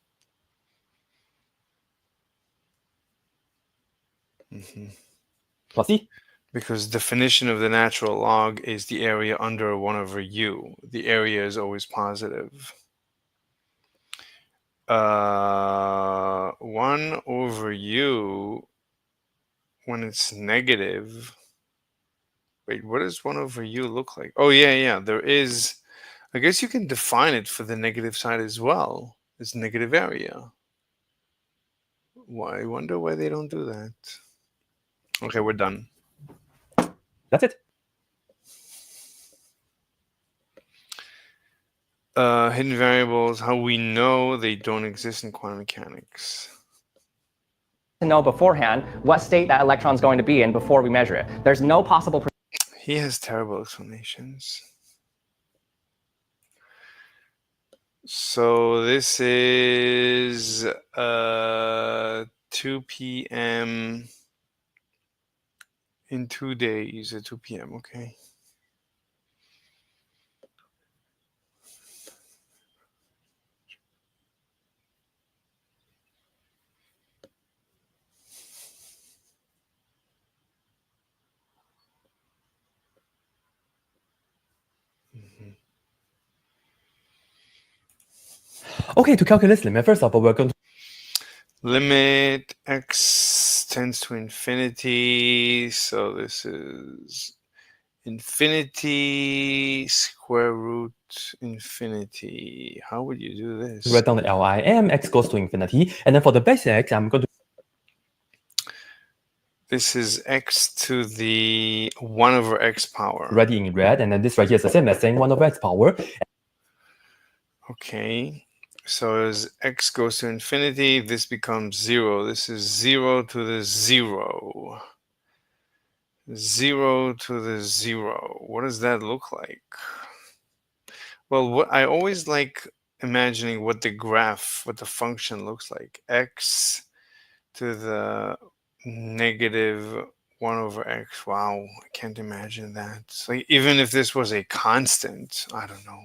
[SPEAKER 2] Because definition of the natural log is the area under 1 over u. The area is always positive. 1 over u, when it's negative, wait, what does 1 over u look like? Oh, yeah, there is, I guess you can define it for the negative side as well. It's negative area. I wonder why they don't do that. Okay, we're done.
[SPEAKER 7] That's it.
[SPEAKER 2] Hidden variables, how we know they don't exist in quantum mechanics.
[SPEAKER 11] To know beforehand what state that electron's going to be in before we measure it. There's no possible...
[SPEAKER 2] He has terrible explanations. So this is 2 p.m. in 2 days at 2 p.m. Okay.
[SPEAKER 7] Okay, to calculate limit, first of all, we're going to
[SPEAKER 2] limit x tends to infinity. So this is infinity square root infinity. How would you do this?
[SPEAKER 7] write down the LIM, x goes to infinity. And then for the base x, I'm going to...
[SPEAKER 2] This is x to the 1 over x power.
[SPEAKER 7] Write it in red, and then this right here is the same as saying 1 over x power.
[SPEAKER 2] Okay. So as x goes to infinity, this becomes 0. This is 0 to the 0. 0 to the 0. What does that look like? Well, what I always like imagining what the graph, what the function looks like. X to the negative 1 over x. Wow, I can't imagine that. So even if this was a constant, I don't know.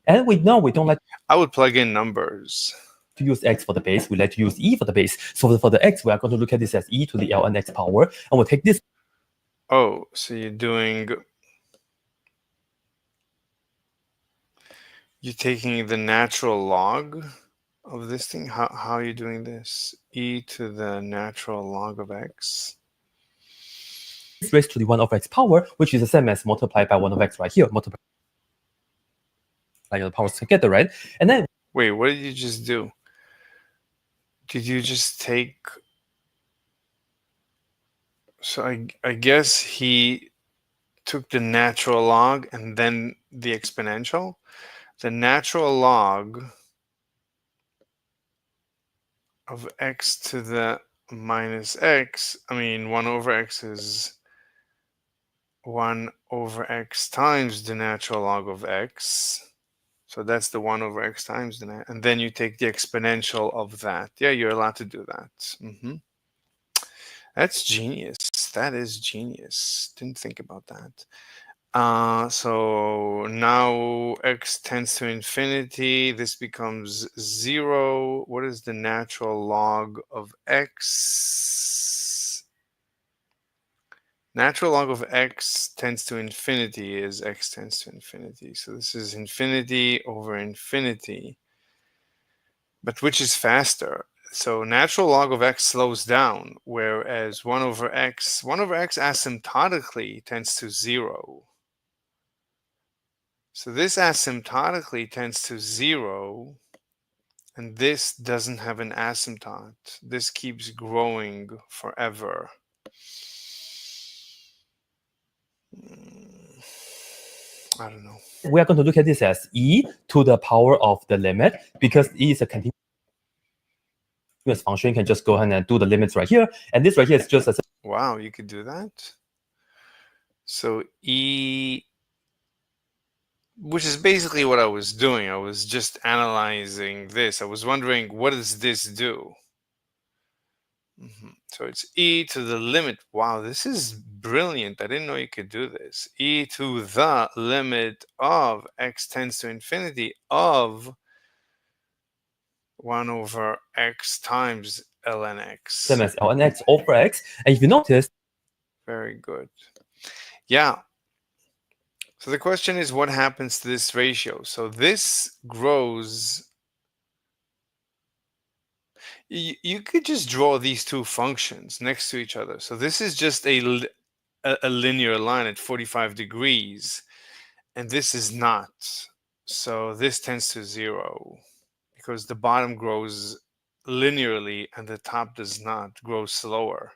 [SPEAKER 8] And we don't like
[SPEAKER 2] I would plug in numbers.
[SPEAKER 8] To use x for the base, we like to use e for the base. So for the x, we are going to look at this as e to the ln x power, and we'll take this.
[SPEAKER 2] Oh, so you're taking the natural log of this thing? How are you doing this? E to the natural log of x?
[SPEAKER 8] Raised to the 1 over x power, which is the same as multiplied by 1 over x right here. Multiply the powers together, right? And then...
[SPEAKER 2] Wait, what did you just do? Did you just take... So I guess he took the natural log and then the exponential. The natural log of x to the minus x, 1 over x is 1 over x times the natural log of x. So that's the 1 over x times the and then you take the exponential of that. Yeah, you're allowed to do that. That's genius. That is genius. Didn't think about that. So now x tends to infinity. This becomes 0. What is the natural log of x? Natural log of x tends to infinity is x tends to infinity. So this is infinity over infinity. But which is faster? So natural log of x slows down, whereas 1 over x asymptotically tends to 0. So this asymptotically tends to 0, and this doesn't have an asymptote. This keeps growing forever. I don't know.
[SPEAKER 8] We are going to look at this as e to the power of the limit, because e is a continuous function. You can just go ahead and do the limits right here, and this right here is just a...
[SPEAKER 2] Wow, you could do that? So e, which is basically what I was doing. I was just analyzing this. I was wondering, what does this do? So it's e to the limit. Wow, this is brilliant. I didn't know you could do this. E to the limit of x tends to infinity of 1 over x times ln x.
[SPEAKER 8] Same as ln x over x. And if you notice...
[SPEAKER 2] Very good. Yeah. So the question is, what happens to this ratio? So this grows... You could just draw these two functions next to each other. So this is just a linear line at 45 degrees, and this is not. So this tends to 0 because the bottom grows linearly and the top does not, grow slower.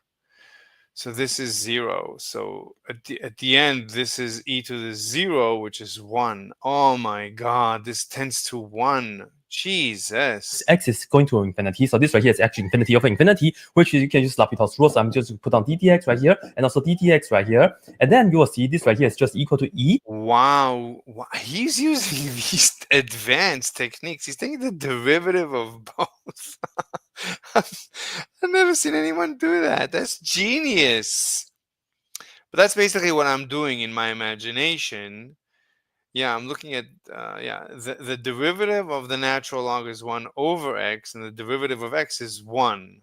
[SPEAKER 2] So this is 0. So at the end, this is e to the 0, which is 1. Oh my God, this tends to 1. Jesus.
[SPEAKER 8] X is going to infinity. So this right here is actually infinity over infinity, which you can use L'Hopital's rule. So I'm just put on ddx right here and also ddx right here. And then you will see this right here is just equal to e.
[SPEAKER 2] Wow. He's using these advanced techniques. He's taking the derivative of both. I've never seen anyone do that. That's genius. But that's basically what I'm doing in my imagination. Yeah, I'm looking at, the derivative of the natural log is 1 over x, and the derivative of x is 1.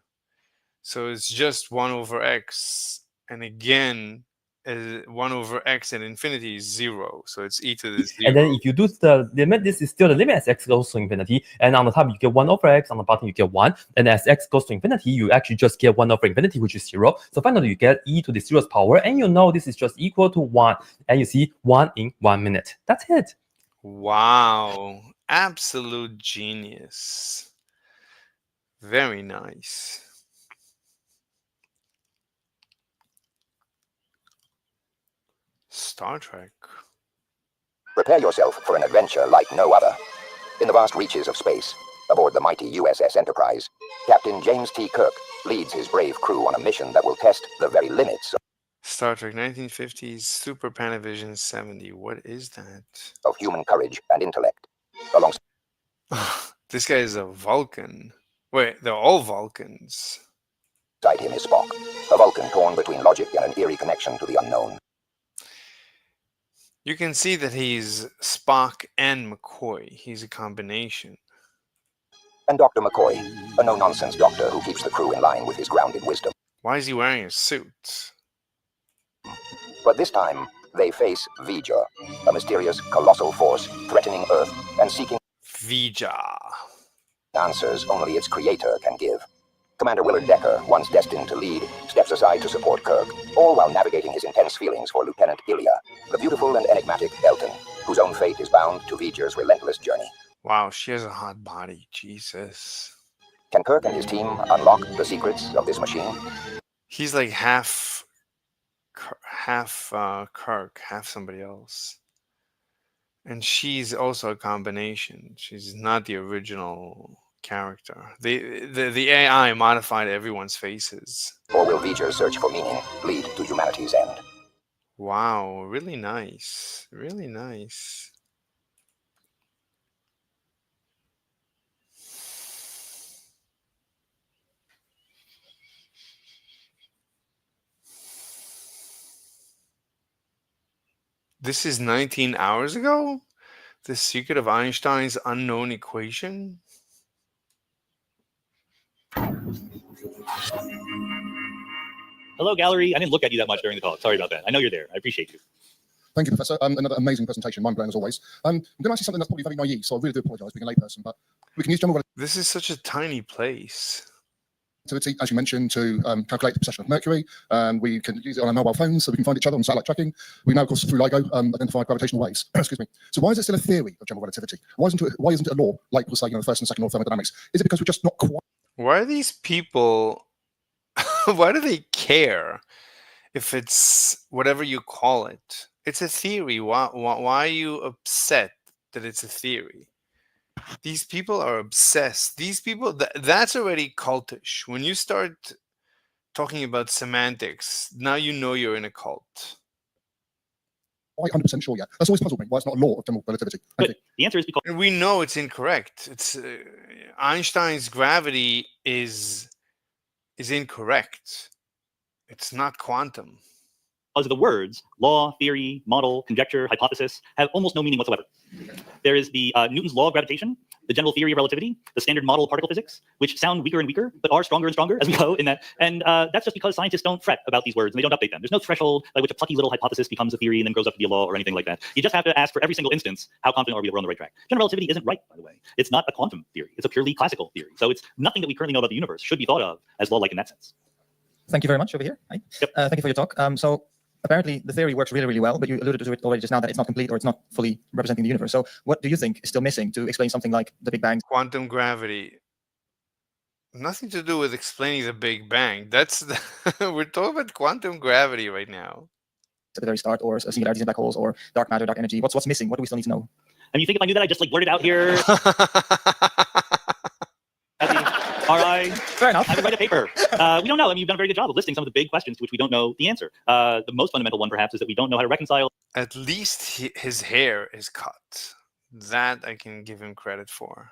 [SPEAKER 2] So it's just 1 over x. And again, 1 over x at infinity is 0. So it's e to the 0.
[SPEAKER 8] And then if you do the limit, this is still the limit as x goes to infinity. And on the top, you get 1 over x. On the bottom, you get 1. And as x goes to infinity, you actually just get 1 over infinity, which is 0. So finally, you get e to the 0's power. And you know this is just equal to 1. And you see 1 in 1 minute. That's it.
[SPEAKER 2] Wow. Absolute genius. Very nice. Star Trek.
[SPEAKER 12] Prepare yourself for an adventure like no other. In the vast reaches of space, Aboard the mighty USS Enterprise, Captain James T. Kirk leads his brave crew on a mission that will test the very limits
[SPEAKER 2] Star Trek 1950s, Super Panavision 70. What is that?
[SPEAKER 12] of human courage and intellect. Alongside
[SPEAKER 2] This guy is a Vulcan. Wait, they're all Vulcans.
[SPEAKER 12] him is Spock, a Vulcan torn between logic and an eerie connection to the unknown.
[SPEAKER 2] You can see that he's Spock and McCoy. He's a combination.
[SPEAKER 12] And Dr. McCoy, a no-nonsense doctor who keeps the crew in line with his grounded wisdom.
[SPEAKER 2] Why is he wearing a suit?
[SPEAKER 12] But this time, they face V'Ger, a mysterious, colossal force threatening Earth and seeking
[SPEAKER 2] V'Ger.
[SPEAKER 12] Answers only its creator can give. Commander Willard Decker, once destined to lead, steps aside to support Kirk, all while navigating his intense feelings for Lieutenant Ilya, the beautiful and enigmatic Elton, whose own fate is bound to V'Ger's relentless journey.
[SPEAKER 2] Wow, she has a hot body. Jesus.
[SPEAKER 12] Can Kirk and his team unlock the secrets of this machine?
[SPEAKER 2] He's like half Kirk, half somebody else. And she's also a combination. She's not the original character. The AI modified everyone's faces.
[SPEAKER 12] Or will V'Ger's search for meaning lead to humanity's end?
[SPEAKER 2] Wow, really nice. Really nice. This is 19 hours ago? The secret of Einstein's unknown equation?
[SPEAKER 13] Hello, gallery. I didn't look at you that much during the talk. Sorry about that. I know you're there. I appreciate you.
[SPEAKER 14] Thank you, Professor. Another amazing presentation, mind-blowing as always. I'm going to ask you something that's probably very naive, so I really do apologise being a layperson, but we can use general
[SPEAKER 2] This is such a tiny place.
[SPEAKER 14] relativity, as you mentioned, to calculate the precession of Mercury. We can use it on our mobile phones so we can find each other on satellite tracking. We now, of course, through LIGO, identify gravitational waves. Excuse me. So why is it still a theory of general relativity? Why isn't it a law, like we'll say, the first and second law of thermodynamics? Is it because we're just not quite...
[SPEAKER 2] Why are these people... Why do they care if it's whatever you call it? It's a theory. Why are you upset that it's a theory? These people are obsessed. These people, that's already cultish. When you start talking about semantics, now you know you're in a cult.
[SPEAKER 14] Quite 100% sure yet. That's always puzzled me, why it's not a law of general relativity.
[SPEAKER 13] But the answer is because...
[SPEAKER 2] And we know it's incorrect. It's Einstein's gravity is incorrect. It's not quantum.
[SPEAKER 13] Because the words law, theory, model, conjecture, hypothesis have almost no meaning whatsoever. There is the Newton's law of gravitation, the general theory of relativity, the standard model of particle physics, which sound weaker and weaker, but are stronger and stronger as we go in that. And that's just because scientists don't fret about these words and they don't update them. There's no threshold by which a plucky little hypothesis becomes a theory and then grows up to be a law or anything like that. You just have to ask for every single instance, how confident are we that we're on the right track? General relativity isn't right, by the way. It's not a quantum theory. It's a purely classical theory. So it's nothing that we currently know about the universe should be thought of as law-like in that sense.
[SPEAKER 18] Thank you very much over here. Hi.
[SPEAKER 13] Yep.
[SPEAKER 18] Thank you for your talk. So apparently the theory works really, really well, but you alluded to it already just now that it's not complete or it's not fully representing the universe. So what do you think is still missing to explain something like the Big Bang?
[SPEAKER 2] Quantum gravity. Nothing to do with explaining the Big Bang. That's we're talking about quantum gravity right now.
[SPEAKER 18] At the very start, or singularities in black holes, or dark matter, dark energy. What's missing? What do we still need to know?
[SPEAKER 13] And you think if I knew that, I'd just like blurt it out here? All right.
[SPEAKER 18] Fair enough.
[SPEAKER 13] I would write a paper. We don't know. I mean, you've done a very good job of listing some of the big questions to which we don't know the answer. The most fundamental one, perhaps, is that we don't know how to reconcile.
[SPEAKER 2] At least his hair is cut. That I can give him credit for.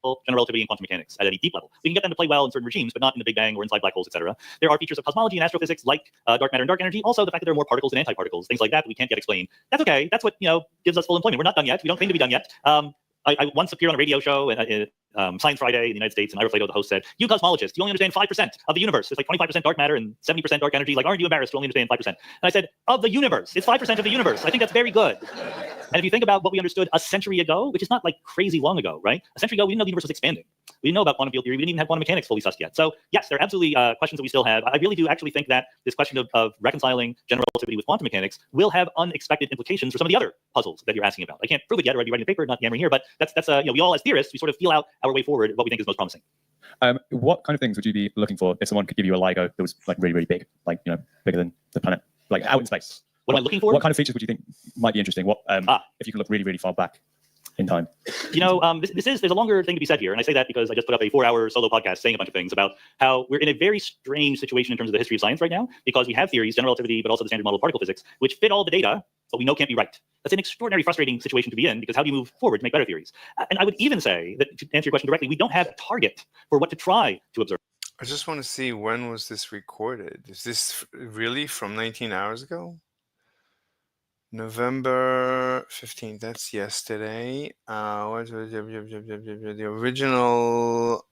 [SPEAKER 13] General relativity and quantum mechanics at any deep level. We can get them to play well in certain regimes, but not in the Big Bang or inside black holes, etc. There are features of cosmology and astrophysics like dark matter and dark energy. Also, the fact that there are more particles than antiparticles, things like that we can't yet explain. That's okay. That's what gives us full employment. We're not done yet. We don't claim to be done yet. I once appeared on a radio show Science Friday in the United States, and Ira Flato, the host, said, "You cosmologists, you only understand 5% of the universe. It's like 25% dark matter and 70% dark energy. Like, aren't you embarrassed to only understand 5%?" And I said, "Of the universe. It's 5% of the universe. I think that's very good." And if you think about what we understood a century ago, which is not like crazy long ago, right? A century ago, we didn't know the universe was expanding. We didn't know about quantum field theory. We didn't even have quantum mechanics fully sussed yet. So yes, there are absolutely questions that we still have. I really do actually think that this question of reconciling general relativity with quantum mechanics will have unexpected implications for some of the other puzzles that you're asking about. I can't prove it yet, or I'd be writing a paper, not yammering here, but that's we all as theorists, we sort of feel out our way forward, what we think is most promising.
[SPEAKER 25] What kind of things would you be looking for if someone could give you a LIGO that was like really, really big, like bigger than the planet, like out in space?
[SPEAKER 13] What am I looking for?
[SPEAKER 25] What kind of features would you think might be interesting? What if you could look really, really far back? in time.
[SPEAKER 13] You know, there's a longer thing to be said here, and I say that because I just put up a 4-hour solo podcast saying a bunch of things about how we're in a very strange situation in terms of the history of science right now, because we have theories, general relativity, but also the standard model of particle physics, which fit all the data, but we know can't be right. That's an extraordinarily frustrating situation to be in, because how do you move forward to make better theories? And I would even say that, to answer your question directly, we don't have a target for what to try to observe.
[SPEAKER 2] I just want to see, when was this recorded? Is this really from 19 hours ago? November 15th, that's yesterday. What was the original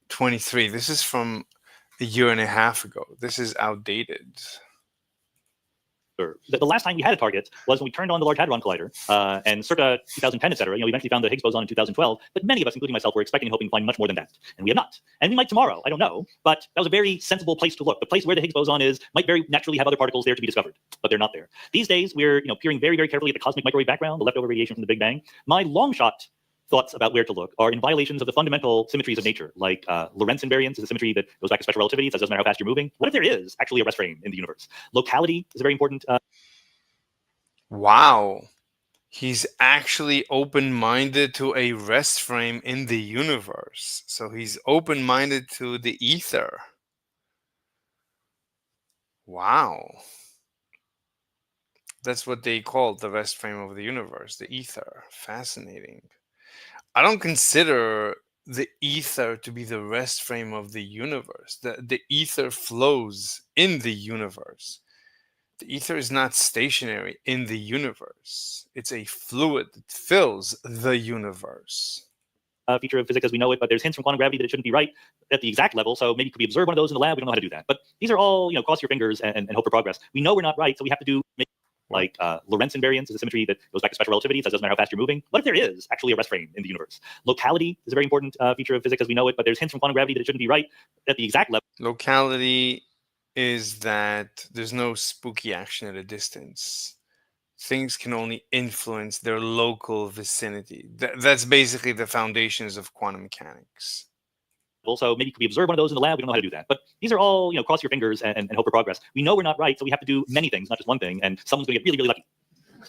[SPEAKER 2] 23? This is from a year and a half ago. This is outdated.
[SPEAKER 13] The last time we had a target was when we turned on the Large Hadron Collider, and circa 2010, et cetera. You know, we eventually found the Higgs boson in 2012, but many of us, including myself, were expecting and hoping to find much more than that, and we have not. And we might tomorrow, I don't know, but that was a very sensible place to look. The place where the Higgs boson is might very naturally have other particles there to be discovered, but they're not there. These days, we're peering very, very carefully at the cosmic microwave background, the leftover radiation from the Big Bang. My long shot thoughts about where to look are in violations of the fundamental symmetries of nature, like Lorentz invariance is a symmetry that goes back to special relativity. It says it doesn't matter how fast you're moving. What if there is actually a rest frame in the universe? Locality is a very important.
[SPEAKER 2] Wow. He's actually open-minded to a rest frame in the universe. So he's open-minded to the ether. Wow. That's what they call the rest frame of the universe, the ether. Fascinating. I don't consider the ether to be the rest frame of the universe. The ether flows in the universe. The ether is not stationary in the universe. It's a fluid that fills the universe.
[SPEAKER 13] Feature of physics as we know it, but there's hints from quantum gravity that it shouldn't be right at the exact level. So maybe could we observe one of those in the lab? We don't know how to do that. But these are all, cross your fingers and hope for progress. We know we're not right, so we have to do like Lorentz invariance is a symmetry that goes back to special relativity. It says it doesn't matter how fast you're moving. What if there is actually a rest frame in the universe? Locality is a very important feature of physics as we know it, but there's hints from quantum gravity that it shouldn't be right at the exact level.
[SPEAKER 2] Locality is that there's no spooky action at a distance. Things can only influence their local vicinity. That's basically the foundations of quantum mechanics.
[SPEAKER 13] So maybe could we observe one of those in the lab? We don't know how to do that. But these are all, cross your fingers and hope for progress. We know we're not right, so we have to do many things, not just one thing, and someone's going to get really, really lucky.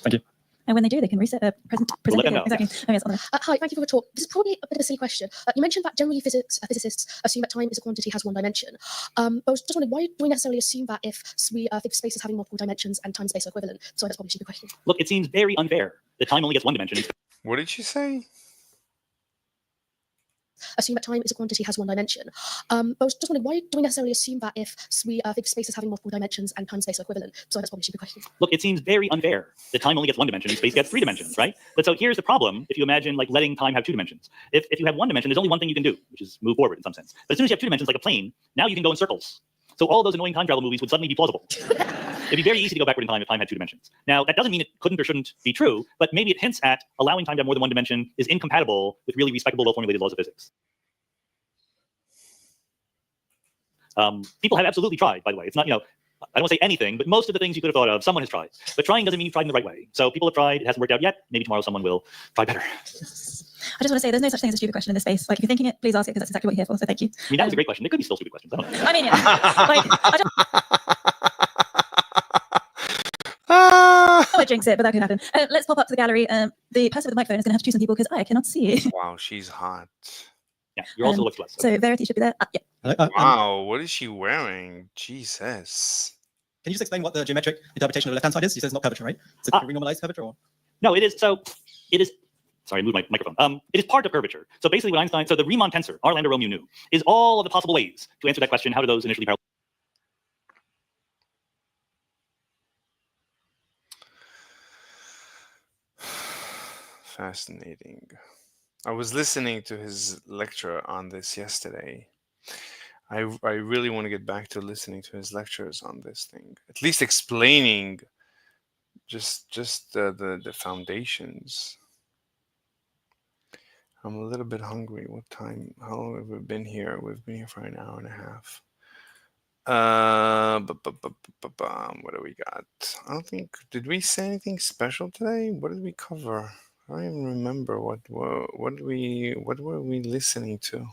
[SPEAKER 25] Thank you.
[SPEAKER 5] And when they do, they can present
[SPEAKER 13] We'll let them know.
[SPEAKER 5] exactly.
[SPEAKER 13] Yes.
[SPEAKER 5] Oh, yes, hi, thank you for the talk. This is probably a bit of a silly question. You mentioned that generally physicists assume that time is a quantity has one dimension. But I was just wondering, why do we necessarily assume that if we think space is having multiple dimensions and time and space are equivalent? Sorry, that's probably a stupid question.
[SPEAKER 13] Look, it seems very unfair that time only gets one dimension.
[SPEAKER 2] What did you say?
[SPEAKER 5] Assume that time is a quantity has one dimension. But I was just wondering, why do we necessarily assume that if we think space is having multiple dimensions and time and space are equivalent? Sorry, that's probably a stupid question.
[SPEAKER 13] Look, it seems very unfair that time only gets one dimension and space gets 3 dimensions, right? But so here's the problem if you imagine like letting time have 2 dimensions. If you have 1 dimension, there's only one thing you can do, which is move forward in some sense. But as soon as you have 2 dimensions like a plane, now you can go in circles. So all those annoying time travel movies would suddenly be plausible. It'd be very easy to go backward in time if time had 2 dimensions. Now, that doesn't mean it couldn't or shouldn't be true, but maybe it hints at allowing time to have more than 1 dimension is incompatible with really respectable, well-formulated laws of physics. People have absolutely tried, by the way. It's not, I don't want to say anything, but most of the things you could have thought of, someone has tried. But trying doesn't mean you've tried in the right way. So people have tried, it hasn't worked out yet. Maybe tomorrow someone will try better.
[SPEAKER 5] I just want to say there's no such thing as a stupid question in this space. Like, if you're thinking it, please ask it, because that's exactly what you're here for. So thank you.
[SPEAKER 13] I mean, that was a great question. There could be still stupid questions. I don't know.
[SPEAKER 5] I mean, yeah. Like, I don't want to jinx it, but that could happen. Let's pop up to the gallery. The person with the microphone is going to have to choose some people because I cannot see.
[SPEAKER 2] Wow, she's hot.
[SPEAKER 13] Yeah, you're also looks to us.
[SPEAKER 5] So Verity should be there. Yeah.
[SPEAKER 2] Wow, what is she wearing? Jesus.
[SPEAKER 18] Can you just explain what the geometric interpretation of the left-hand side is? You said it's not curvature, right? Is it renormalized curvature? Or?
[SPEAKER 13] No, it is. So it is. Sorry, I moved my microphone. It is part of curvature. So basically what Einstein, so the Riemann tensor, R lambda rho mu nu, is all of the possible ways to answer that question. How do those initially parallel?
[SPEAKER 2] Fascinating. I was listening to his lecture on this yesterday. I really want to get back to listening to his lectures on this thing. At least explaining just the foundations. I'm a little bit hungry. What time? How long have we been here? We've been here for an hour and a half. What do we got? I don't think. Did we say anything special today? What did we cover? I don't even remember what were we listening to?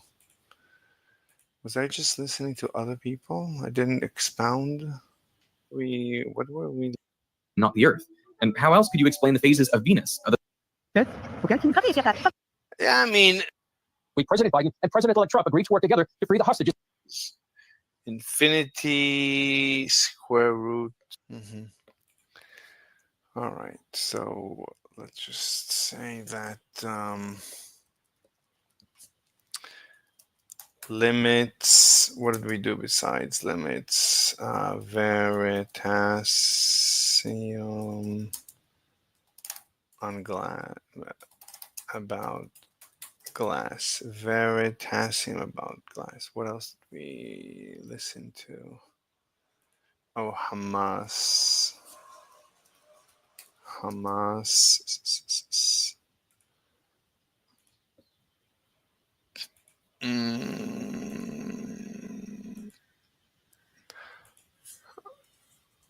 [SPEAKER 2] Was I just listening to other people? I didn't expound. What were we?
[SPEAKER 7] Not the Earth. And how else could you explain the phases of Venus? Good. Okay.
[SPEAKER 2] Yeah, I mean,
[SPEAKER 7] President Biden and President-elect Trump agreed to work together to free the hostages.
[SPEAKER 2] infinity square root. All right, so let's just say that limits. What did we do besides limits? Veritasium on glass about glass. Veritasium about glass. What else did we listen to? Oh, Hamas. Hamas.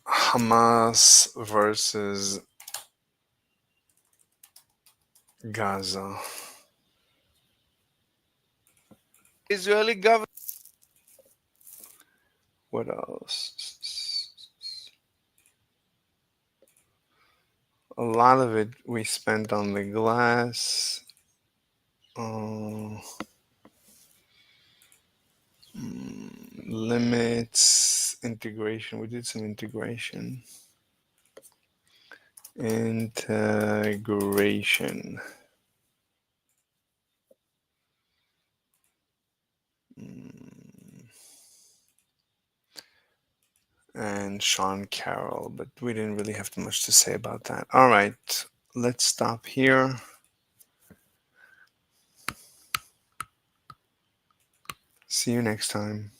[SPEAKER 2] Hamas versus Gaza. Israeli government. What else? A lot of it we spent on the glass. Limits, integration. We did some integration. Integration. And Sean Carroll, but we didn't really have much to say about that. All right, let's stop here. See you next time.